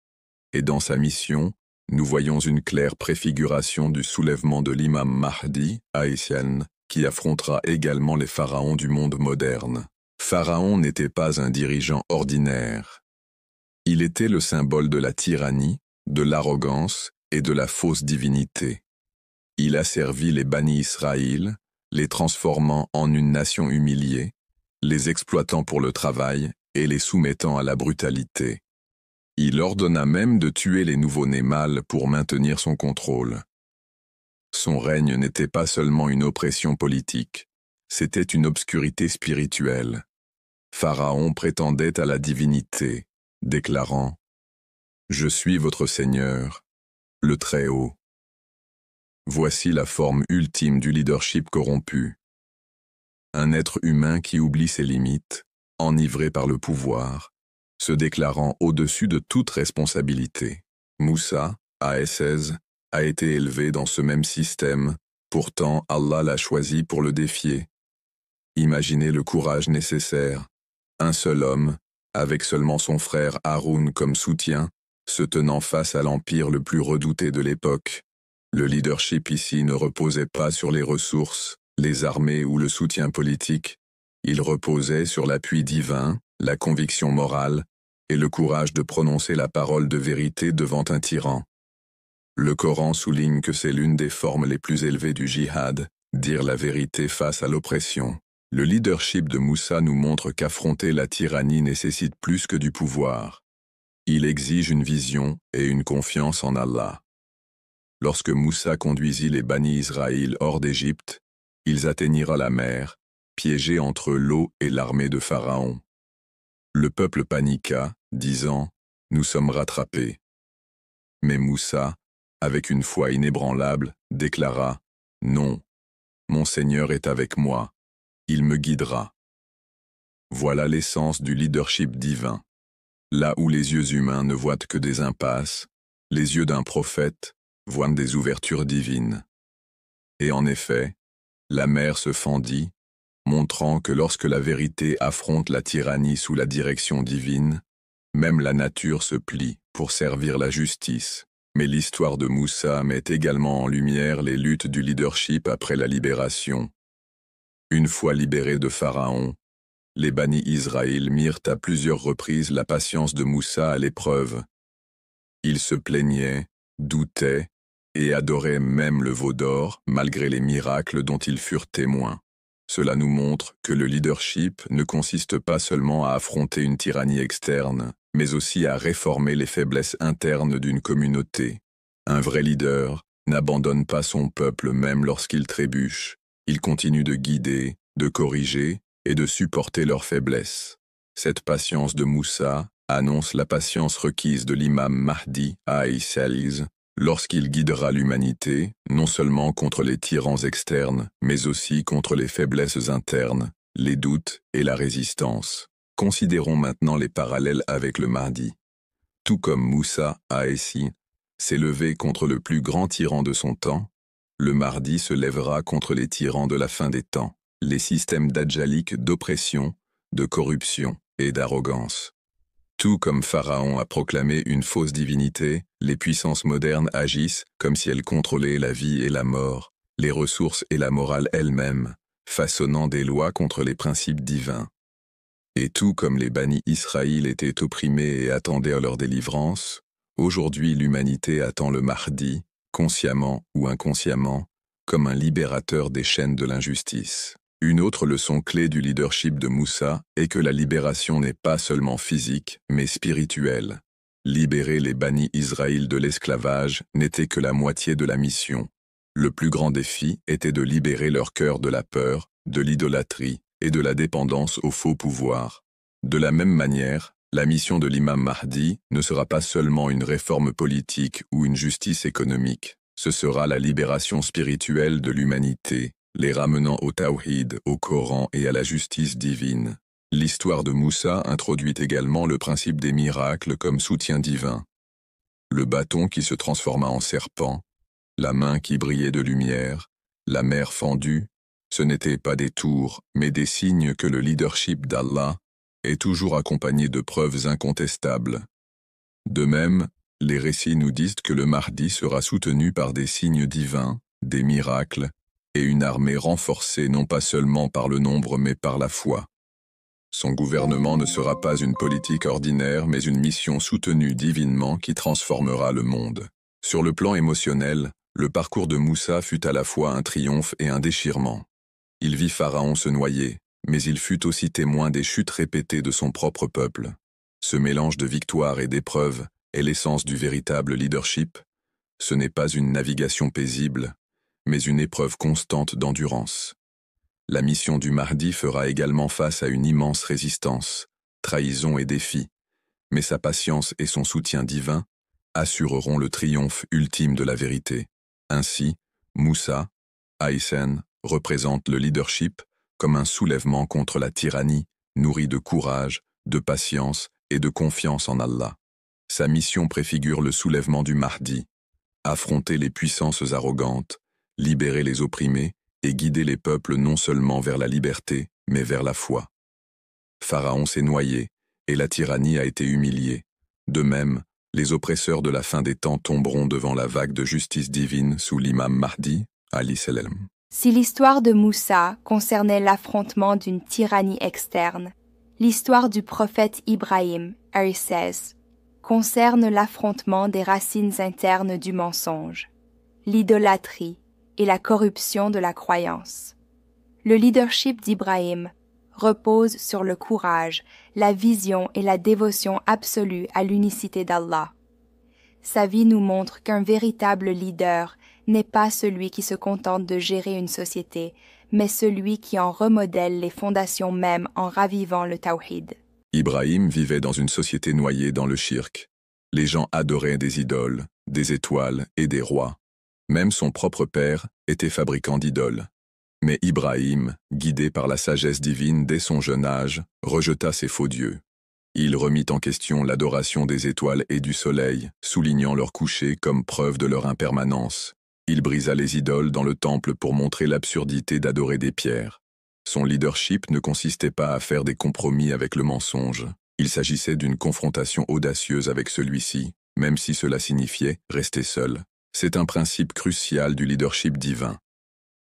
et dans sa mission, nous voyons une claire préfiguration du soulèvement de l'imam Mahdi, Haïtienne, qui affrontera également les pharaons du monde moderne. Pharaon n'était pas un dirigeant ordinaire. Il était le symbole de la tyrannie, de l'arrogance et de la fausse divinité. Il a servi les bannis Israël, les transformant en une nation humiliée, les exploitant pour le travail et les soumettant à la brutalité. Il ordonna même de tuer les nouveau-nés mâles pour maintenir son contrôle. Son règne n'était pas seulement une oppression politique, c'était une obscurité spirituelle. Pharaon prétendait à la divinité, déclarant « Je suis votre Seigneur, le Très-Haut ». Voici la forme ultime du leadership corrompu. Un être humain qui oublie ses limites, enivré par le pouvoir, se déclarant au-dessus de toute responsabilité. Moussa, ASS, a été élevé dans ce même système, pourtant Allah l'a choisi pour le défier. Imaginez le courage nécessaire. Un seul homme, avec seulement son frère Haroun comme soutien, se tenant face à l'empire le plus redouté de l'époque. Le leadership ici ne reposait pas sur les ressources, les armées ou le soutien politique. Il reposait sur l'appui divin, la conviction morale et le courage de prononcer la parole de vérité devant un tyran. Le Coran souligne que c'est l'une des formes les plus élevées du djihad, dire la vérité face à l'oppression. Le leadership de Moussa nous montre qu'affronter la tyrannie nécessite plus que du pouvoir. Il exige une vision et une confiance en Allah. Lorsque Moussa conduisit les Bani Israël hors d'Égypte, ils atteignirent la mer, piégés entre l'eau et l'armée de Pharaon. Le peuple paniqua, disant « Nous sommes rattrapés ». Mais Moussa, avec une foi inébranlable, déclara « Non, mon Seigneur est avec moi, il me guidera ». Voilà l'essence du leadership divin. Là où les yeux humains ne voient que des impasses, les yeux d'un prophète voient des ouvertures divines. Et en effet, la mer se fendit, montrant que lorsque la vérité affronte la tyrannie sous la direction divine, même la nature se plie pour servir la justice. Mais l'histoire de Moussa met également en lumière les luttes du leadership après la libération. Une fois libérés de Pharaon, les Bani Israël mirent à plusieurs reprises la patience de Moussa à l'épreuve. Ils se plaignaient, doutaient et adoraient même le veau d'or malgré les miracles dont ils furent témoins. Cela nous montre que le leadership ne consiste pas seulement à affronter une tyrannie externe, mais aussi à réformer les faiblesses internes d'une communauté. Un vrai leader n'abandonne pas son peuple même lorsqu'il trébuche. Il continue de guider, de corriger et de supporter leurs faiblesses. Cette patience de Moussa annonce la patience requise de l'imam Mahdi a.s. lorsqu'il guidera l'humanité, non seulement contre les tyrans externes, mais aussi contre les faiblesses internes, les doutes et la résistance. Considérons maintenant les parallèles avec le Mahdi. Tout comme Moussa a.s. s'est levé contre le plus grand tyran de son temps, le Mahdi se lèvera contre les tyrans de la fin des temps, les systèmes dajjaliques d'oppression, de corruption et d'arrogance. Tout comme Pharaon a proclamé une fausse divinité, les puissances modernes agissent comme si elles contrôlaient la vie et la mort, les ressources et la morale elles-mêmes, façonnant des lois contre les principes divins. Et tout comme les Bani Israël étaient opprimés et attendaient leur délivrance, aujourd'hui l'humanité attend le Mahdi, consciemment ou inconsciemment, comme un libérateur des chaînes de l'injustice. Une autre leçon clé du leadership de Moussa est que la libération n'est pas seulement physique, mais spirituelle. Libérer les Bani Israël de l'esclavage n'était que la moitié de la mission. Le plus grand défi était de libérer leur cœur de la peur, de l'idolâtrie et de la dépendance au faux pouvoir. De la même manière, la mission de l'imam Mahdi ne sera pas seulement une réforme politique ou une justice économique, ce sera la libération spirituelle de l'humanité, les ramenant au tawhid, au Coran et à la justice divine. L'histoire de Moussa introduit également le principe des miracles comme soutien divin. Le bâton qui se transforma en serpent, la main qui brillait de lumière, la mer fendue, ce n'étaient pas des tours, mais des signes que le leadership d'Allah est toujours accompagné de preuves incontestables. De même, les récits nous disent que le Mahdi sera soutenu par des signes divins, des miracles, et une armée renforcée non pas seulement par le nombre mais par la foi. Son gouvernement ne sera pas une politique ordinaire mais une mission soutenue divinement qui transformera le monde. Sur le plan émotionnel, le parcours de Moussa fut à la fois un triomphe et un déchirement. Il vit Pharaon se noyer, mais il fut aussi témoin des chutes répétées de son propre peuple. Ce mélange de victoire et d'épreuves est l'essence du véritable leadership. Ce n'est pas une navigation paisible, mais une épreuve constante d'endurance. La mission du Mahdi fera également face à une immense résistance, trahison et défis, mais sa patience et son soutien divin assureront le triomphe ultime de la vérité. Ainsi, Moussa, Aysen, représente le leadership comme un soulèvement contre la tyrannie, nourri de courage, de patience et de confiance en Allah. Sa mission préfigure le soulèvement du Mahdi, affronter les puissances arrogantes, libérer les opprimés et guider les peuples non seulement vers la liberté, mais vers la foi. Pharaon s'est noyé, et la tyrannie a été humiliée. De même, les oppresseurs de la fin des temps tomberont devant la vague de justice divine sous l'imam Mahdi, alayhi salam. Si l'histoire de Moussa concernait l'affrontement d'une tyrannie externe, l'histoire du prophète Ibrahim, alayhi concerne l'affrontement des racines internes du mensonge, l'idolâtrie et la corruption de la croyance. Le leadership d'Ibrahim repose sur le courage, la vision et la dévotion absolue à l'unicité d'Allah. Sa vie nous montre qu'un véritable leader n'est pas celui qui se contente de gérer une société, mais celui qui en remodèle les fondations mêmes en ravivant le tawhid. Ibrahim vivait dans une société noyée dans le shirk. Les gens adoraient des idoles, des étoiles et des rois. Même son propre père était fabricant d'idoles. Mais Ibrahim, guidé par la sagesse divine dès son jeune âge, rejeta ces faux dieux. Il remit en question l'adoration des étoiles et du soleil, soulignant leur coucher comme preuve de leur impermanence. Il brisa les idoles dans le temple pour montrer l'absurdité d'adorer des pierres. Son leadership ne consistait pas à faire des compromis avec le mensonge. Il s'agissait d'une confrontation audacieuse avec celui-ci, même si cela signifiait rester seul. C'est un principe crucial du leadership divin.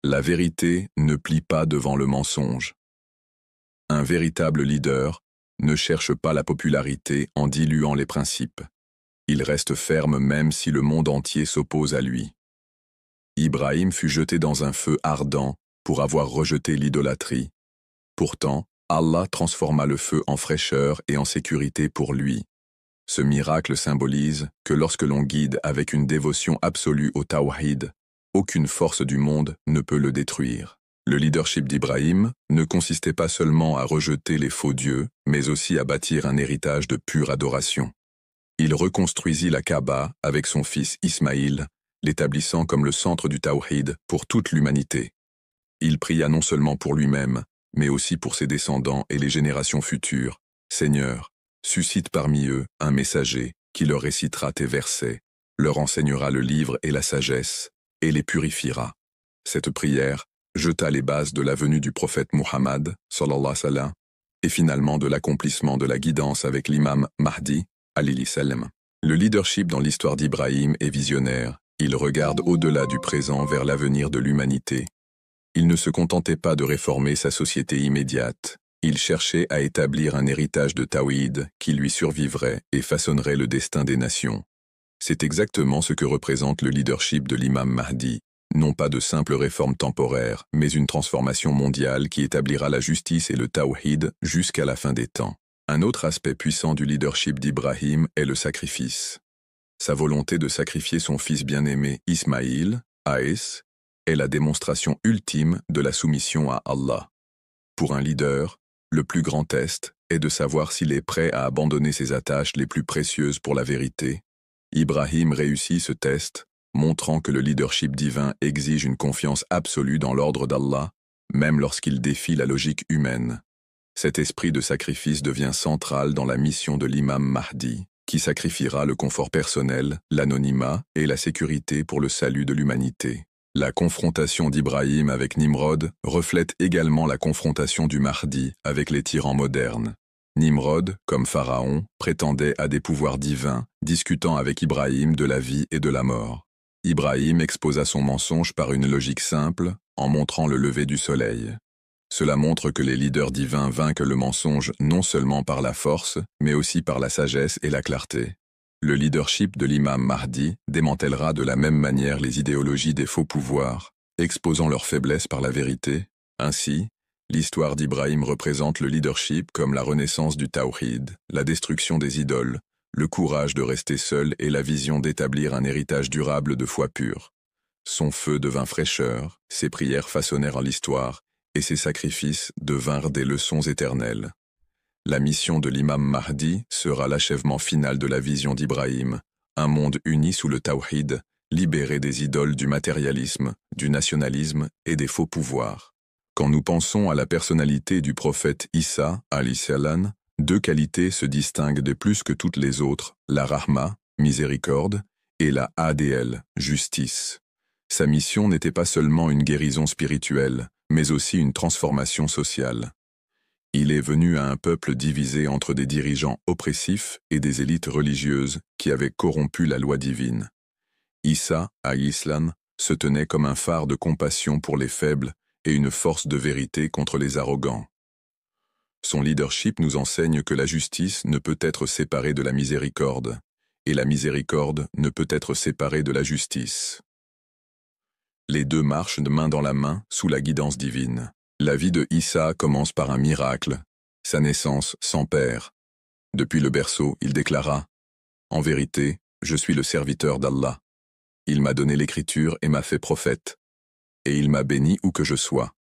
La vérité ne plie pas devant le mensonge. Un véritable leader ne cherche pas la popularité en diluant les principes. Il reste ferme même si le monde entier s'oppose à lui. Ibrahim fut jeté dans un feu ardent pour avoir rejeté l'idolâtrie. Pourtant, Allah transforma le feu en fraîcheur et en sécurité pour lui. Ce miracle symbolise que lorsque l'on guide avec une dévotion absolue au tawhid, aucune force du monde ne peut le détruire. Le leadership d'Ibrahim ne consistait pas seulement à rejeter les faux dieux, mais aussi à bâtir un héritage de pure adoration. Il reconstruisit la Kaaba avec son fils Ismaïl, l'établissant comme le centre du tawhid pour toute l'humanité. Il pria non seulement pour lui-même, mais aussi pour ses descendants et les générations futures. Seigneur, suscite parmi eux un messager qui leur récitera tes versets, leur enseignera le livre et la sagesse, et les purifiera. Cette prière jeta les bases de la venue du prophète Muhammad, sallallahu alayhi wa sallam, et finalement de l'accomplissement de la guidance avec l'imam Mahdi, alayhi salam. Le leadership dans l'histoire d'Ibrahim est visionnaire. Il regarde au-delà du présent vers l'avenir de l'humanité. Il ne se contentait pas de réformer sa société immédiate. Il cherchait à établir un héritage de tawhid qui lui survivrait et façonnerait le destin des nations. C'est exactement ce que représente le leadership de l'imam Mahdi, non pas de simples réformes temporaires, mais une transformation mondiale qui établira la justice et le tawhid jusqu'à la fin des temps. Un autre aspect puissant du leadership d'Ibrahim est le sacrifice. Sa volonté de sacrifier son fils bien-aimé Ismaïl, Aïs, est la démonstration ultime de la soumission à Allah. Pour un leader, le plus grand test est de savoir s'il est prêt à abandonner ses attaches les plus précieuses pour la vérité. Ibrahim réussit ce test, montrant que le leadership divin exige une confiance absolue dans l'ordre d'Allah, même lorsqu'il défie la logique humaine. Cet esprit de sacrifice devient central dans la mission de l'imam Mahdi, qui sacrifiera le confort personnel, l'anonymat et la sécurité pour le salut de l'humanité. La confrontation d'Ibrahim avec Nimrod reflète également la confrontation du Mahdi avec les tyrans modernes. Nimrod, comme Pharaon, prétendait à des pouvoirs divins, discutant avec Ibrahim de la vie et de la mort. Ibrahim exposa son mensonge par une logique simple, en montrant le lever du soleil. Cela montre que les leaders divins vainquent le mensonge non seulement par la force, mais aussi par la sagesse et la clarté. Le leadership de l'imam Mahdi démantèlera de la même manière les idéologies des faux pouvoirs, exposant leurs faiblesses par la vérité. Ainsi, l'histoire d'Ibrahim représente le leadership comme la renaissance du tawhid, la destruction des idoles, le courage de rester seul et la vision d'établir un héritage durable de foi pure. Son feu devint fraîcheur, ses prières façonnèrent l'histoire, et ses sacrifices devinrent des leçons éternelles. La mission de l'imam Mahdi sera l'achèvement final de la vision d'Ibrahim, un monde uni sous le tawhid, libéré des idoles du matérialisme, du nationalisme et des faux pouvoirs. Quand nous pensons à la personnalité du prophète Issa, alayhi salam, deux qualités se distinguent de plus que toutes les autres, la rahma, miséricorde, et la ADL, justice. Sa mission n'était pas seulement une guérison spirituelle, mais aussi une transformation sociale. Il est venu à un peuple divisé entre des dirigeants oppressifs et des élites religieuses qui avaient corrompu la loi divine. Issa, alayhi salam, se tenait comme un phare de compassion pour les faibles et une force de vérité contre les arrogants. Son leadership nous enseigne que la justice ne peut être séparée de la miséricorde, et la miséricorde ne peut être séparée de la justice. Les deux marchent de main dans la main sous la guidance divine. La vie de Issa commence par un miracle, sa naissance sans père. Depuis le berceau, il déclara « En vérité, je suis le serviteur d'Allah. Il m'a donné l'écriture et m'a fait prophète. Et il m'a béni où que je sois. »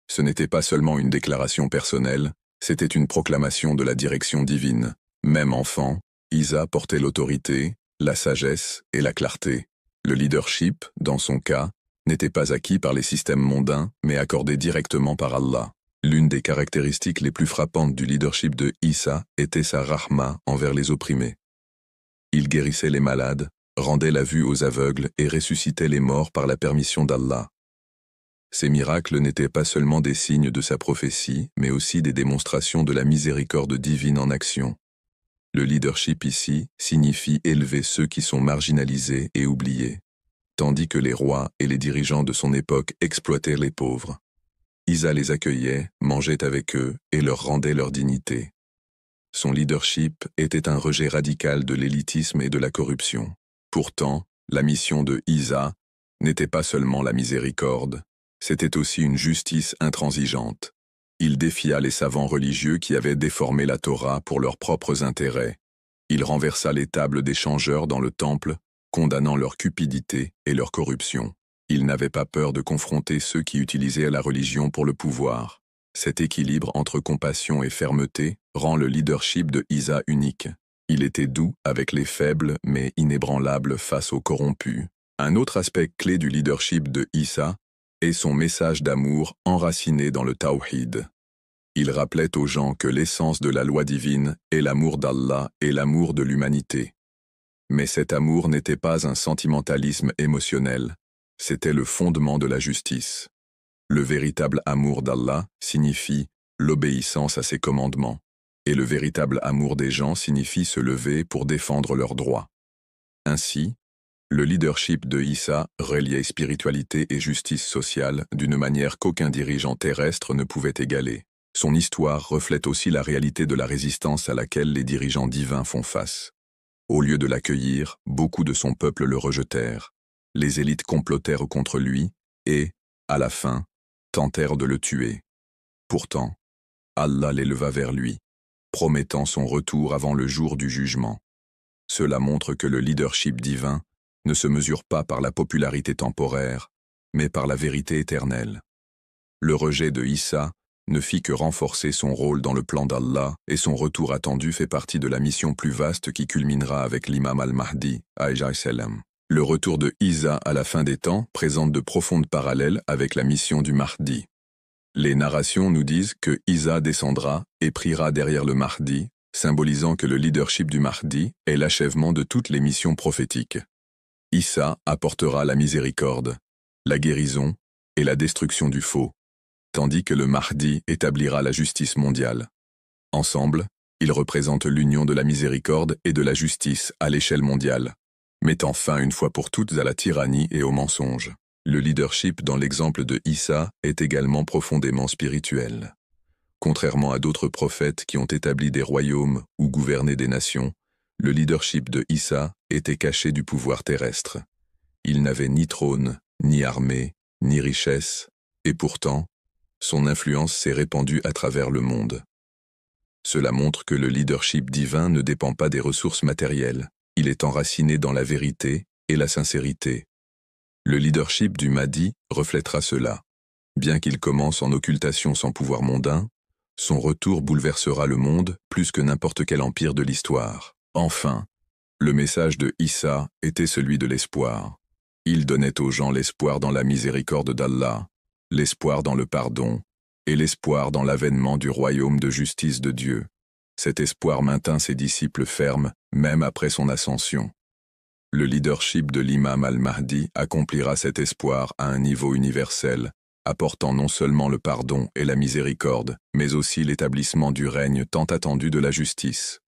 Ce n'était pas seulement une déclaration personnelle, c'était une proclamation de la direction divine. Même enfant, Issa portait l'autorité, la sagesse et la clarté. Le leadership, dans son cas, n'était pas acquis par les systèmes mondains, mais accordé directement par Allah. L'une des caractéristiques les plus frappantes du leadership de Issa était sa rahma envers les opprimés. Il guérissait les malades, rendait la vue aux aveugles et ressuscitait les morts par la permission d'Allah. Ces miracles n'étaient pas seulement des signes de sa prophétie, mais aussi des démonstrations de la miséricorde divine en action. Le leadership ici signifie élever ceux qui sont marginalisés et oubliés, tandis que les rois et les dirigeants de son époque exploitaient les pauvres. Issa les accueillait, mangeait avec eux et leur rendait leur dignité. Son leadership était un rejet radical de l'élitisme et de la corruption. Pourtant, la mission de Issa n'était pas seulement la miséricorde, c'était aussi une justice intransigeante. Il défia les savants religieux qui avaient déformé la Torah pour leurs propres intérêts. Il renversa les tables des changeurs dans le temple, condamnant leur cupidité et leur corruption. Il n'avait pas peur de confronter ceux qui utilisaient la religion pour le pouvoir. Cet équilibre entre compassion et fermeté rend le leadership de Issa unique. Il était doux avec les faibles mais inébranlable face aux corrompus. Un autre aspect clé du leadership de Issa est son message d'amour enraciné dans le tawhid. Il rappelait aux gens que l'essence de la loi divine est l'amour d'Allah et l'amour de l'humanité. Mais cet amour n'était pas un sentimentalisme émotionnel, c'était le fondement de la justice. Le véritable amour d'Allah signifie l'obéissance à ses commandements, et le véritable amour des gens signifie se lever pour défendre leurs droits. Ainsi, le leadership de Issa reliait spiritualité et justice sociale d'une manière qu'aucun dirigeant terrestre ne pouvait égaler. Son histoire reflète aussi la réalité de la résistance à laquelle les dirigeants divins font face. Au lieu de l'accueillir, beaucoup de son peuple le rejetèrent. Les élites complotèrent contre lui et, à la fin, tentèrent de le tuer. Pourtant, Allah l'éleva vers lui, promettant son retour avant le jour du jugement. Cela montre que le leadership divin ne se mesure pas par la popularité temporaire, mais par la vérité éternelle. Le rejet de Issa ne fit que renforcer son rôle dans le plan d'Allah et son retour attendu fait partie de la mission plus vaste qui culminera avec l'imam al-Mahdi, alayhi salam. Le retour de Issa à la fin des temps présente de profondes parallèles avec la mission du Mahdi. Les narrations nous disent que Issa descendra et priera derrière le Mahdi, symbolisant que le leadership du Mahdi est l'achèvement de toutes les missions prophétiques. Issa apportera la miséricorde, la guérison et la destruction du faux, tandis que le Mahdi établira la justice mondiale. Ensemble, ils représentent l'union de la miséricorde et de la justice à l'échelle mondiale, mettant fin une fois pour toutes à la tyrannie et au mensonge. Le leadership dans l'exemple de Issa est également profondément spirituel. Contrairement à d'autres prophètes qui ont établi des royaumes ou gouverné des nations, le leadership de Issa était caché du pouvoir terrestre. Il n'avait ni trône, ni armée, ni richesse, et pourtant, son influence s'est répandue à travers le monde. Cela montre que le leadership divin ne dépend pas des ressources matérielles, il est enraciné dans la vérité et la sincérité. Le leadership du Mahdi reflètera cela. Bien qu'il commence en occultation sans pouvoir mondain, son retour bouleversera le monde plus que n'importe quel empire de l'histoire. Enfin, le message de Issa était celui de l'espoir. Il donnait aux gens l'espoir dans la miséricorde d'Allah, l'espoir dans le pardon, et l'espoir dans l'avènement du royaume de justice de Dieu. Cet espoir maintint ses disciples fermes, même après son ascension. Le leadership de l'imam al-Mahdi accomplira cet espoir à un niveau universel, apportant non seulement le pardon et la miséricorde, mais aussi l'établissement du règne tant attendu de la justice.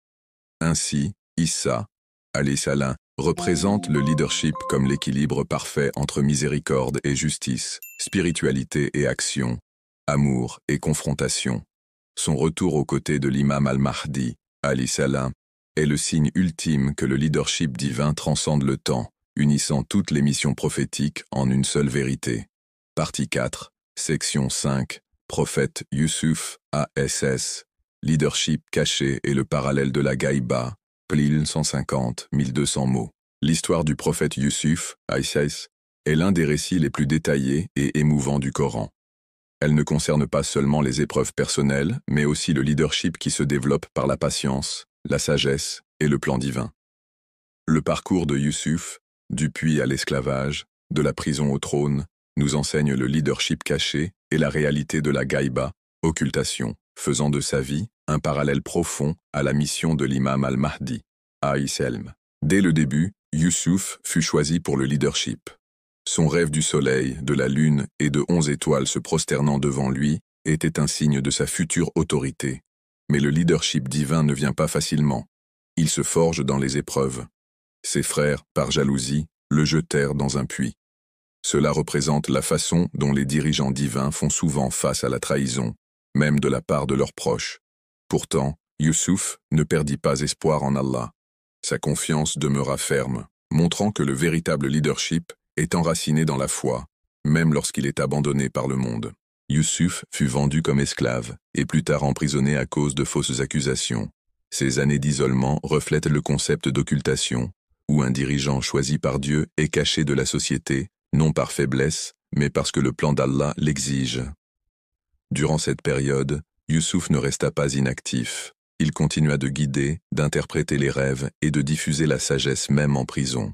Ainsi, Issa, alayhi salam, représente le leadership comme l'équilibre parfait entre miséricorde et justice, spiritualité et action, amour et confrontation. Son retour aux côtés de l'imam al-Mahdi, alayhi salam, est le signe ultime que le leadership divin transcende le temps, unissant toutes les missions prophétiques en une seule vérité. Partie 4, section 5, Prophète Yusuf, ASS, Leadership caché et le parallèle de la Gaïba, pli 150, 1200 mots. L'histoire du prophète Yusuf, ASS, est l'un des récits les plus détaillés et émouvants du Coran. Elle ne concerne pas seulement les épreuves personnelles, mais aussi le leadership qui se développe par la patience, la sagesse et le plan divin. Le parcours de Yusuf, du puits à l'esclavage, de la prison au trône, nous enseigne le leadership caché et la réalité de la Gaïba, occultation, faisant de sa vie un parallèle profond à la mission de l'imam al-Mahdi, alayhi salam. Dès le début, Yusuf fut choisi pour le leadership. Son rêve du soleil, de la lune et de 11 étoiles se prosternant devant lui était un signe de sa future autorité. Mais le leadership divin ne vient pas facilement. Il se forge dans les épreuves. Ses frères, par jalousie, le jetèrent dans un puits. Cela représente la façon dont les dirigeants divins font souvent face à la trahison, même de la part de leurs proches. Pourtant, Yusuf ne perdit pas espoir en Allah. Sa confiance demeura ferme, montrant que le véritable leadership est enraciné dans la foi, même lorsqu'il est abandonné par le monde. Yusuf fut vendu comme esclave, et plus tard emprisonné à cause de fausses accusations. Ces années d'isolement reflètent le concept d'occultation, où un dirigeant choisi par Dieu est caché de la société, non par faiblesse, mais parce que le plan d'Allah l'exige. Durant cette période, Yusuf ne resta pas inactif. Il continua de guider, d'interpréter les rêves et de diffuser la sagesse même en prison.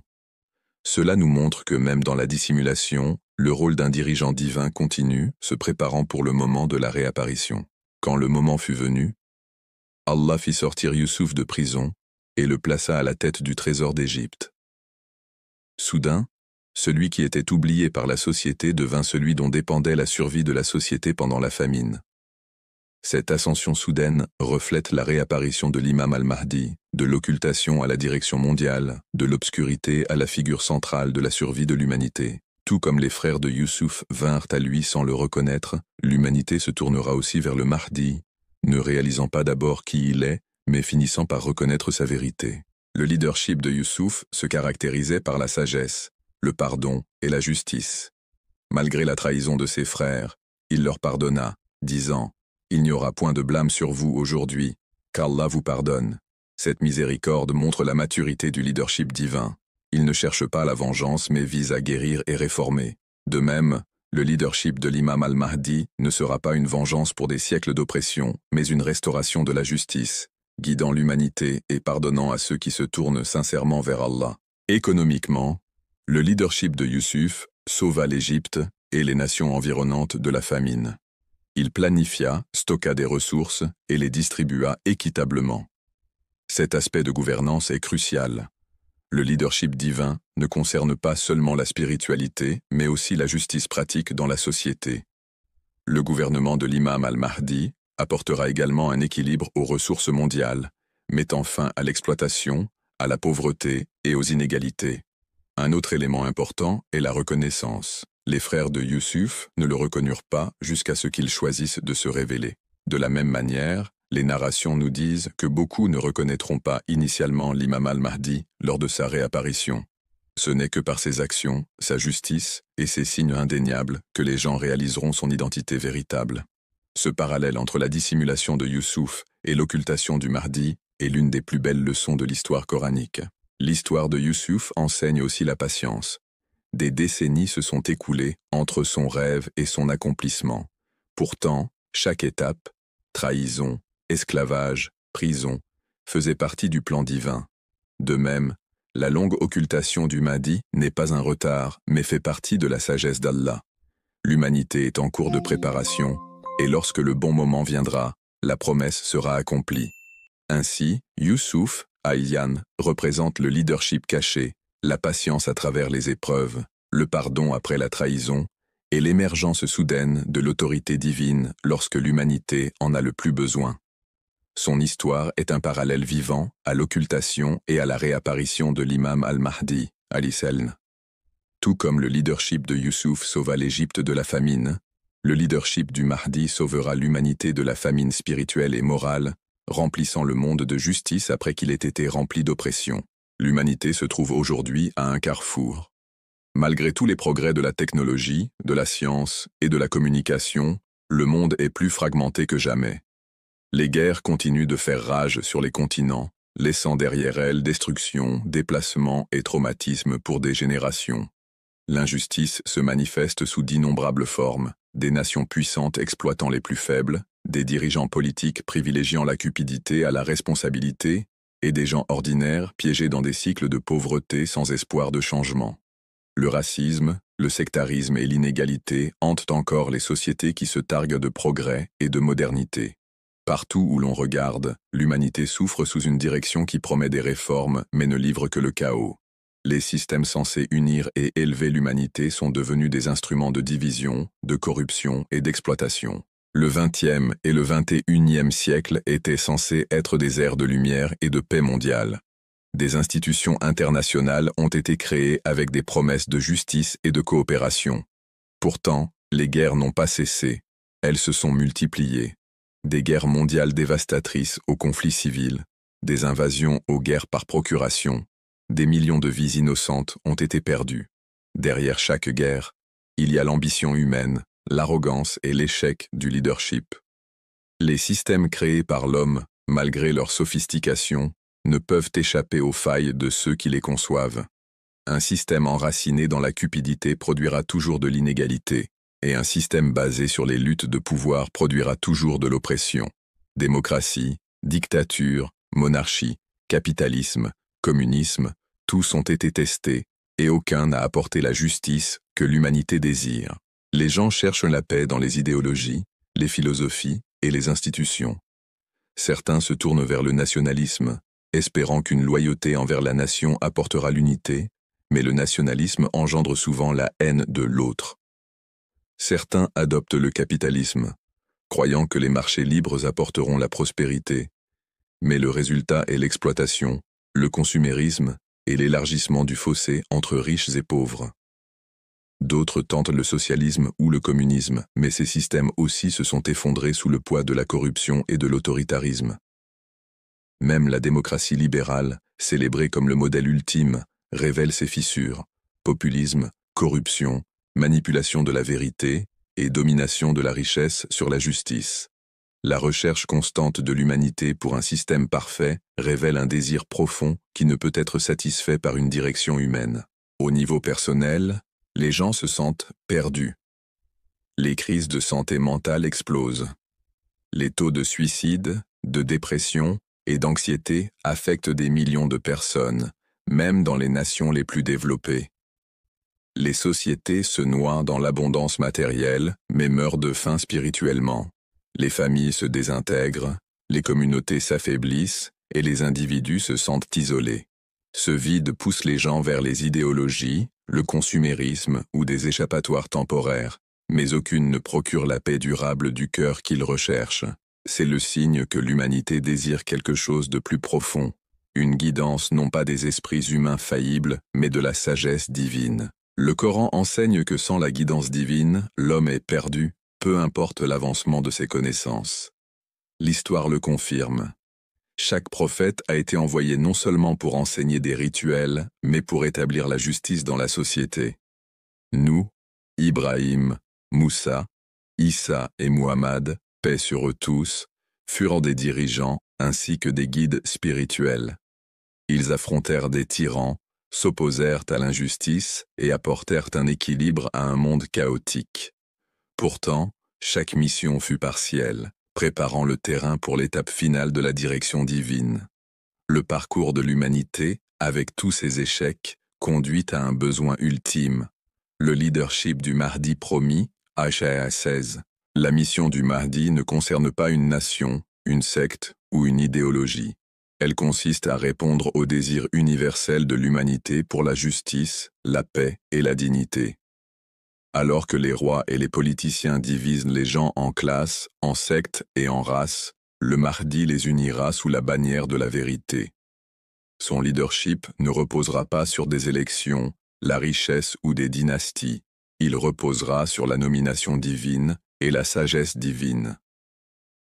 Cela nous montre que même dans la dissimulation, le rôle d'un dirigeant divin continue, se préparant pour le moment de la réapparition. Quand le moment fut venu, Allah fit sortir Yusuf de prison et le plaça à la tête du trésor d'Égypte. Soudain, celui qui était oublié par la société devint celui dont dépendait la survie de la société pendant la famine. Cette ascension soudaine reflète la réapparition de l'imam al-Mahdi, de l'occultation à la direction mondiale, de l'obscurité à la figure centrale de la survie de l'humanité. Tout comme les frères de Yusuf vinrent à lui sans le reconnaître, l'humanité se tournera aussi vers le Mahdi, ne réalisant pas d'abord qui il est, mais finissant par reconnaître sa vérité. Le leadership de Yusuf se caractérisait par la sagesse, le pardon et la justice. Malgré la trahison de ses frères, il leur pardonna, disant « Il n'y aura point de blâme sur vous aujourd'hui, qu'Allah vous pardonne. » Cette miséricorde montre la maturité du leadership divin. Il ne cherche pas la vengeance mais vise à guérir et réformer. De même, le leadership de l'imam al-Mahdi ne sera pas une vengeance pour des siècles d'oppression, mais une restauration de la justice, guidant l'humanité et pardonnant à ceux qui se tournent sincèrement vers Allah. Économiquement, le leadership de Yusuf sauva l'Égypte et les nations environnantes de la famine. Il planifia, stocka des ressources et les distribua équitablement. Cet aspect de gouvernance est crucial. Le leadership divin ne concerne pas seulement la spiritualité, mais aussi la justice pratique dans la société. Le gouvernement de l'imam al-Mahdi apportera également un équilibre aux ressources mondiales, mettant fin à l'exploitation, à la pauvreté et aux inégalités. Un autre élément important est la reconnaissance. Les frères de Yusuf ne le reconnurent pas jusqu'à ce qu'ils choisissent de se révéler. De la même manière, les narrations nous disent que beaucoup ne reconnaîtront pas initialement l'imam al-Mahdi lors de sa réapparition. Ce n'est que par ses actions, sa justice et ses signes indéniables que les gens réaliseront son identité véritable. Ce parallèle entre la dissimulation de Yusuf et l'occultation du Mahdi est l'une des plus belles leçons de l'histoire coranique. L'histoire de Yusuf enseigne aussi la patience. Des décennies se sont écoulées entre son rêve et son accomplissement. Pourtant, chaque étape, trahison, esclavage, prison, faisait partie du plan divin. De même, la longue occultation du Mahdi n'est pas un retard, mais fait partie de la sagesse d'Allah. L'humanité est en cours de préparation, et lorsque le bon moment viendra, la promesse sera accomplie. Ainsi, Yusuf, Ayyan, représente le leadership caché, la patience à travers les épreuves, le pardon après la trahison, et l'émergence soudaine de l'autorité divine lorsque l'humanité en a le plus besoin. Son histoire est un parallèle vivant à l'occultation et à la réapparition de l'imam al-Mahdi, al-Isseln. Tout comme le leadership de Youssouf sauva l'Égypte de la famine, le leadership du Mahdi sauvera l'humanité de la famine spirituelle et morale, remplissant le monde de justice après qu'il ait été rempli d'oppression. L'humanité se trouve aujourd'hui à un carrefour. Malgré tous les progrès de la technologie, de la science et de la communication, le monde est plus fragmenté que jamais. Les guerres continuent de faire rage sur les continents, laissant derrière elles destruction, déplacement et traumatisme pour des générations. L'injustice se manifeste sous d'innombrables formes, des nations puissantes exploitant les plus faibles, des dirigeants politiques privilégiant la cupidité à la responsabilité, et des gens ordinaires piégés dans des cycles de pauvreté sans espoir de changement. Le racisme, le sectarisme et l'inégalité hantent encore les sociétés qui se targuent de progrès et de modernité. Partout où l'on regarde, l'humanité souffre sous une direction qui promet des réformes mais ne livre que le chaos. Les systèmes censés unir et élever l'humanité sont devenus des instruments de division, de corruption et d'exploitation. Le XXe et le XXIe siècle étaient censés être des ères de lumière et de paix mondiale. Des institutions internationales ont été créées avec des promesses de justice et de coopération. Pourtant, les guerres n'ont pas cessé, elles se sont multipliées. Des guerres mondiales dévastatrices aux conflits civils, des invasions aux guerres par procuration, des millions de vies innocentes ont été perdues. Derrière chaque guerre, il y a l'ambition humaine, l'arrogance et l'échec du leadership. Les systèmes créés par l'homme, malgré leur sophistication, ne peuvent échapper aux failles de ceux qui les conçoivent. Un système enraciné dans la cupidité produira toujours de l'inégalité, et un système basé sur les luttes de pouvoir produira toujours de l'oppression. Démocratie, dictature, monarchie, capitalisme, communisme, tous ont été testés, et aucun n'a apporté la justice que l'humanité désire. Les gens cherchent la paix dans les idéologies, les philosophies et les institutions. Certains se tournent vers le nationalisme, espérant qu'une loyauté envers la nation apportera l'unité, mais le nationalisme engendre souvent la haine de l'autre. Certains adoptent le capitalisme, croyant que les marchés libres apporteront la prospérité, mais le résultat est l'exploitation, le consumérisme et l'élargissement du fossé entre riches et pauvres. D'autres tentent le socialisme ou le communisme, mais ces systèmes aussi se sont effondrés sous le poids de la corruption et de l'autoritarisme. Même la démocratie libérale, célébrée comme le modèle ultime, révèle ses fissures, populisme, corruption, manipulation de la vérité et domination de la richesse sur la justice. La recherche constante de l'humanité pour un système parfait révèle un désir profond qui ne peut être satisfait par une direction humaine. Au niveau personnel, les gens se sentent perdus. Les crises de santé mentale explosent. Les taux de suicide, de dépression et d'anxiété affectent des millions de personnes, même dans les nations les plus développées. Les sociétés se noient dans l'abondance matérielle, mais meurent de faim spirituellement. Les familles se désintègrent, les communautés s'affaiblissent et les individus se sentent isolés. Ce vide pousse les gens vers les idéologies, le consumérisme ou des échappatoires temporaires, mais aucune ne procure la paix durable du cœur qu'ils recherchent. C'est le signe que l'humanité désire quelque chose de plus profond, une guidance non pas des esprits humains faillibles, mais de la sagesse divine. Le Coran enseigne que sans la guidance divine, l'homme est perdu, peu importe l'avancement de ses connaissances. L'histoire le confirme. Chaque prophète a été envoyé non seulement pour enseigner des rituels, mais pour établir la justice dans la société. Nous, Ibrahim, Moussa, Issa et Muhammad, paix sur eux tous, furent des dirigeants ainsi que des guides spirituels. Ils affrontèrent des tyrans, s'opposèrent à l'injustice et apportèrent un équilibre à un monde chaotique. Pourtant, chaque mission fut partielle, préparant le terrain pour l'étape finale de la direction divine. Le parcours de l'humanité, avec tous ses échecs, conduit à un besoin ultime, le leadership du Mahdi promis, Aïcha 16. La mission du Mahdi ne concerne pas une nation, une secte ou une idéologie. Elle consiste à répondre au désir universel de l'humanité pour la justice, la paix et la dignité. Alors que les rois et les politiciens divisent les gens en classes, en sectes et en races, le Mahdi les unira sous la bannière de la vérité. Son leadership ne reposera pas sur des élections, la richesse ou des dynasties. Il reposera sur la nomination divine et la sagesse divine.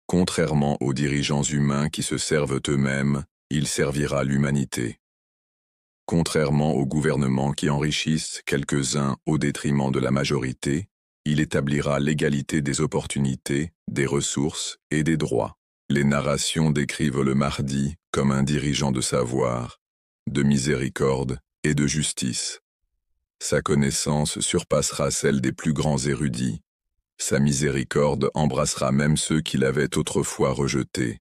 Contrairement aux dirigeants humains qui se servent eux-mêmes, il servira l'humanité. Contrairement aux gouvernements qui enrichissent quelques-uns au détriment de la majorité, il établira l'égalité des opportunités, des ressources et des droits. Les narrations décrivent le Mahdi comme un dirigeant de savoir, de miséricorde et de justice. Sa connaissance surpassera celle des plus grands érudits. Sa miséricorde embrassera même ceux qui l'avaient autrefois rejeté.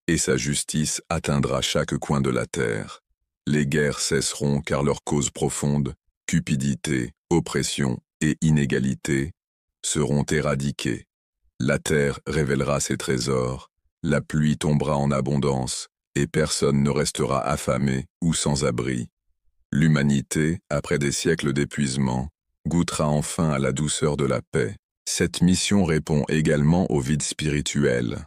Et sa justice atteindra chaque coin de la terre. Les guerres cesseront car leurs causes profondes, cupidité, oppression et inégalité, seront éradiquées. La terre révélera ses trésors, la pluie tombera en abondance, et personne ne restera affamé ou sans abri. L'humanité, après des siècles d'épuisement, goûtera enfin à la douceur de la paix. Cette mission répond également au vide spirituel.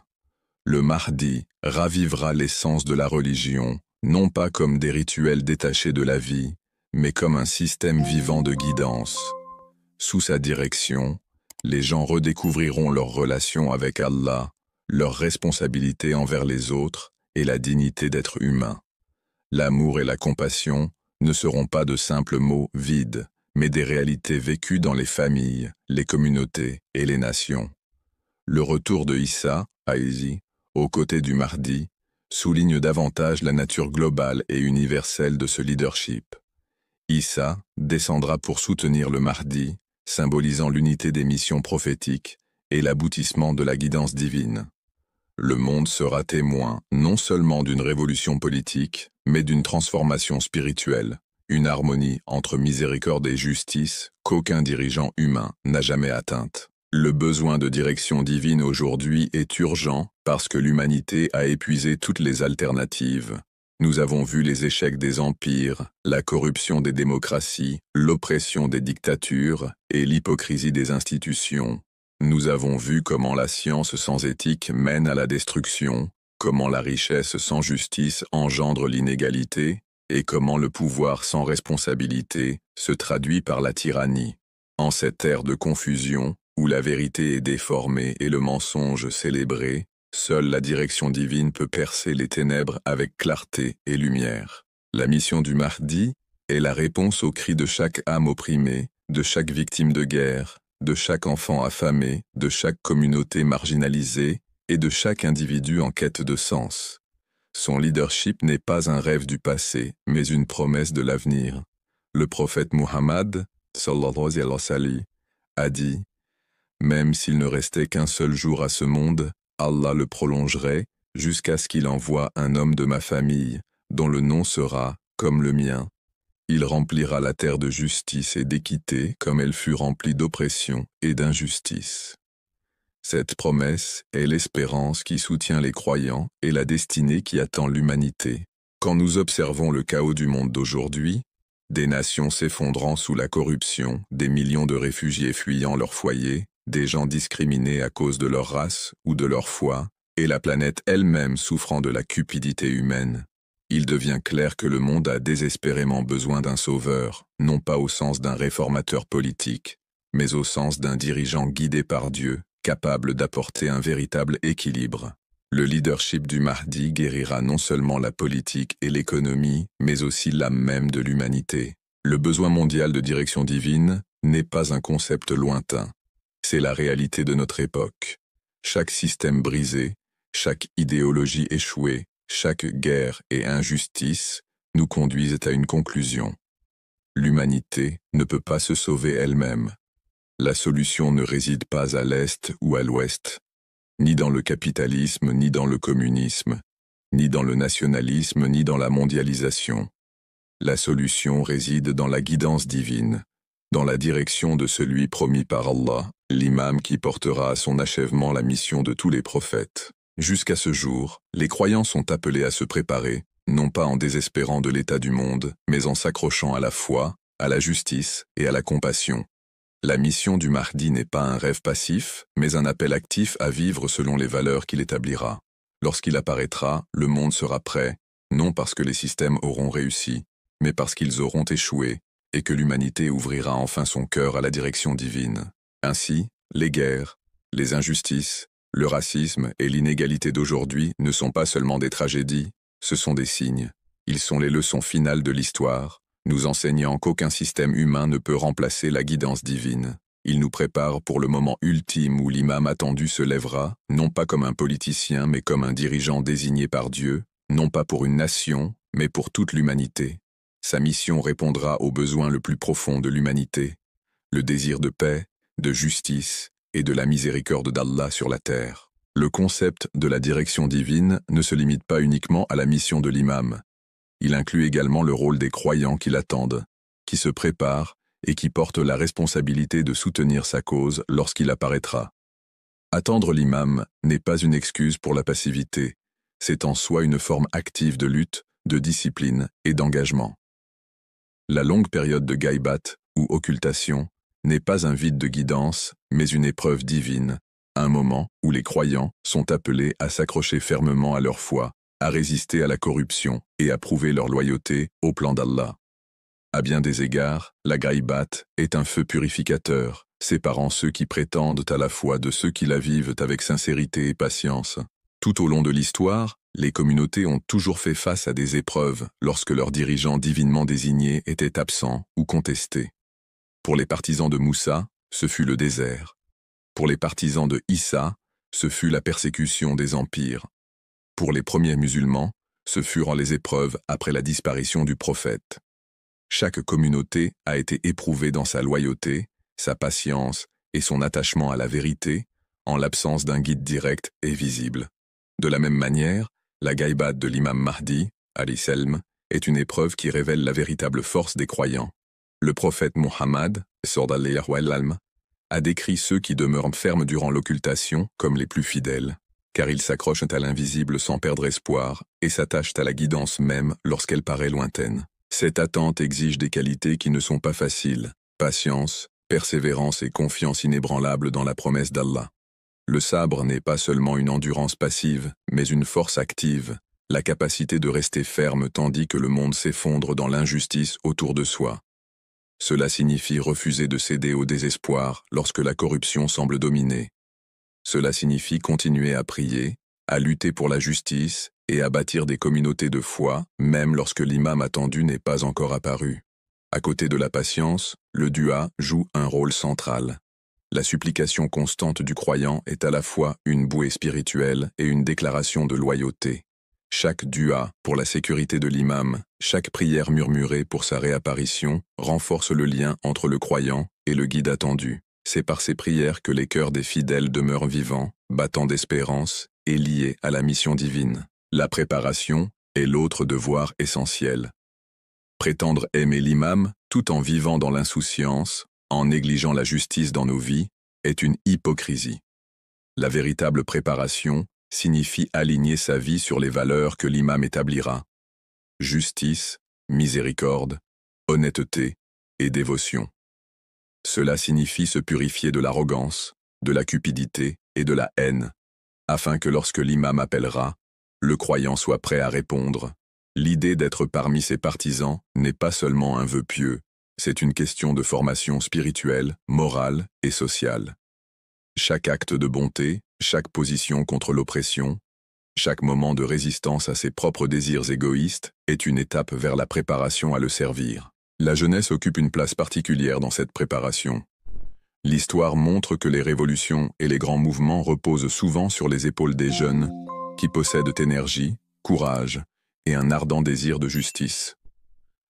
Le Mahdi ravivera l'essence de la religion, non pas comme des rituels détachés de la vie, mais comme un système vivant de guidance. Sous sa direction, les gens redécouvriront leur relation avec Allah, leur responsabilité envers les autres et la dignité d'être humain. L'amour et la compassion ne seront pas de simples mots vides, mais des réalités vécues dans les familles, les communautés et les nations. Le retour de Issa, Aïzi, aux côtés du Mahdi, souligne davantage la nature globale et universelle de ce leadership. Issa descendra pour soutenir le Mahdi, symbolisant l'unité des missions prophétiques et l'aboutissement de la guidance divine. Le monde sera témoin non seulement d'une révolution politique, mais d'une transformation spirituelle, une harmonie entre miséricorde et justice qu'aucun dirigeant humain n'a jamais atteinte. Le besoin de direction divine aujourd'hui est urgent parce que l'humanité a épuisé toutes les alternatives. Nous avons vu les échecs des empires, la corruption des démocraties, l'oppression des dictatures et l'hypocrisie des institutions. Nous avons vu comment la science sans éthique mène à la destruction, comment la richesse sans justice engendre l'inégalité, et comment le pouvoir sans responsabilité se traduit par la tyrannie. En cette ère de confusion, où la vérité est déformée et le mensonge célébré, seule la direction divine peut percer les ténèbres avec clarté et lumière. La mission du Mahdi est la réponse aux cris de chaque âme opprimée, de chaque victime de guerre, de chaque enfant affamé, de chaque communauté marginalisée et de chaque individu en quête de sens. Son leadership n'est pas un rêve du passé, mais une promesse de l'avenir. Le prophète Muhammad, sallallahu alayhi wa sallam, a dit « Même s'il ne restait qu'un seul jour à ce monde, Allah le prolongerait jusqu'à ce qu'il envoie un homme de ma famille, dont le nom sera comme le mien. Il remplira la terre de justice et d'équité comme elle fut remplie d'oppression et d'injustice. » Cette promesse est l'espérance qui soutient les croyants et la destinée qui attend l'humanité. Quand nous observons le chaos du monde d'aujourd'hui, des nations s'effondrant sous la corruption, des millions de réfugiés fuyant leur foyer, des gens discriminés à cause de leur race ou de leur foi, et la planète elle-même souffrant de la cupidité humaine, il devient clair que le monde a désespérément besoin d'un sauveur, non pas au sens d'un réformateur politique, mais au sens d'un dirigeant guidé par Dieu, capable d'apporter un véritable équilibre. Le leadership du Mahdi guérira non seulement la politique et l'économie, mais aussi l'âme même de l'humanité. Le besoin mondial de direction divine n'est pas un concept lointain. C'est la réalité de notre époque. Chaque système brisé, chaque idéologie échouée, chaque guerre et injustice nous conduisent à une conclusion. L'humanité ne peut pas se sauver elle-même. La solution ne réside pas à l'Est ou à l'Ouest, ni dans le capitalisme, ni dans le communisme, ni dans le nationalisme, ni dans la mondialisation. La solution réside dans la guidance divine, dans la direction de celui promis par Allah, l'imam qui portera à son achèvement la mission de tous les prophètes. Jusqu'à ce jour, les croyants sont appelés à se préparer, non pas en désespérant de l'état du monde, mais en s'accrochant à la foi, à la justice et à la compassion. La mission du Mahdi n'est pas un rêve passif, mais un appel actif à vivre selon les valeurs qu'il établira. Lorsqu'il apparaîtra, le monde sera prêt, non parce que les systèmes auront réussi, mais parce qu'ils auront échoué, et que l'humanité ouvrira enfin son cœur à la direction divine. Ainsi, les guerres, les injustices, le racisme et l'inégalité d'aujourd'hui ne sont pas seulement des tragédies, ce sont des signes. Ils sont les leçons finales de l'histoire, nous enseignant qu'aucun système humain ne peut remplacer la guidance divine. Ils nous préparent pour le moment ultime où l'imam attendu se lèvera, non pas comme un politicien mais comme un dirigeant désigné par Dieu, non pas pour une nation, mais pour toute l'humanité. Sa mission répondra aux besoins le plus profond de l'humanité, le désir de paix, de justice et de la miséricorde d'Allah sur la terre. Le concept de la direction divine ne se limite pas uniquement à la mission de l'imam. Il inclut également le rôle des croyants qui l'attendent, qui se préparent et qui portent la responsabilité de soutenir sa cause lorsqu'il apparaîtra. Attendre l'imam n'est pas une excuse pour la passivité, c'est en soi une forme active de lutte, de discipline et d'engagement. La longue période de gaïbat, ou occultation, n'est pas un vide de guidance, mais une épreuve divine, un moment où les croyants sont appelés à s'accrocher fermement à leur foi, à résister à la corruption et à prouver leur loyauté au plan d'Allah. À bien des égards, la gaïbat est un feu purificateur, séparant ceux qui prétendent à la foi de ceux qui la vivent avec sincérité et patience. Tout au long de l'histoire, les communautés ont toujours fait face à des épreuves lorsque leurs dirigeants divinement désignés étaient absents ou contestés. Pour les partisans de Moussa, ce fut le désert. Pour les partisans de Issa, ce fut la persécution des empires. Pour les premiers musulmans, ce furent les épreuves après la disparition du prophète. Chaque communauté a été éprouvée dans sa loyauté, sa patience et son attachement à la vérité, en l'absence d'un guide direct et visible. De la même manière, la gaïbat de l'imam Mahdi, alayhi salam, est une épreuve qui révèle la véritable force des croyants. Le prophète Muhammad, sallallahu alayhi wa sallam, a décrit ceux qui demeurent fermes durant l'occultation comme les plus fidèles, car ils s'accrochent à l'invisible sans perdre espoir et s'attachent à la guidance même lorsqu'elle paraît lointaine. Cette attente exige des qualités qui ne sont pas faciles, patience, persévérance et confiance inébranlable dans la promesse d'Allah. Le sabre n'est pas seulement une endurance passive, mais une force active, la capacité de rester ferme tandis que le monde s'effondre dans l'injustice autour de soi. Cela signifie refuser de céder au désespoir lorsque la corruption semble dominer. Cela signifie continuer à prier, à lutter pour la justice et à bâtir des communautés de foi, même lorsque l'imam attendu n'est pas encore apparu. À côté de la patience, le dua joue un rôle central. La supplication constante du croyant est à la fois une bouée spirituelle et une déclaration de loyauté. Chaque dua pour la sécurité de l'imam, chaque prière murmurée pour sa réapparition renforce le lien entre le croyant et le guide attendu. C'est par ces prières que les cœurs des fidèles demeurent vivants, battant d'espérance et liés à la mission divine. La préparation est l'autre devoir essentiel. Prétendre aimer l'imam tout en vivant dans l'insouciance, en négligeant la justice dans nos vies, est une hypocrisie. La véritable préparation signifie aligner sa vie sur les valeurs que l'imam établira. Justice, miséricorde, honnêteté et dévotion. Cela signifie se purifier de l'arrogance, de la cupidité et de la haine, afin que lorsque l'imam appellera, le croyant soit prêt à répondre. L'idée d'être parmi ses partisans n'est pas seulement un vœu pieux, c'est une question de formation spirituelle, morale et sociale. Chaque acte de bonté, chaque position contre l'oppression, chaque moment de résistance à ses propres désirs égoïstes est une étape vers la préparation à le servir. La jeunesse occupe une place particulière dans cette préparation. L'histoire montre que les révolutions et les grands mouvements reposent souvent sur les épaules des jeunes, qui possèdent énergie, courage et un ardent désir de justice.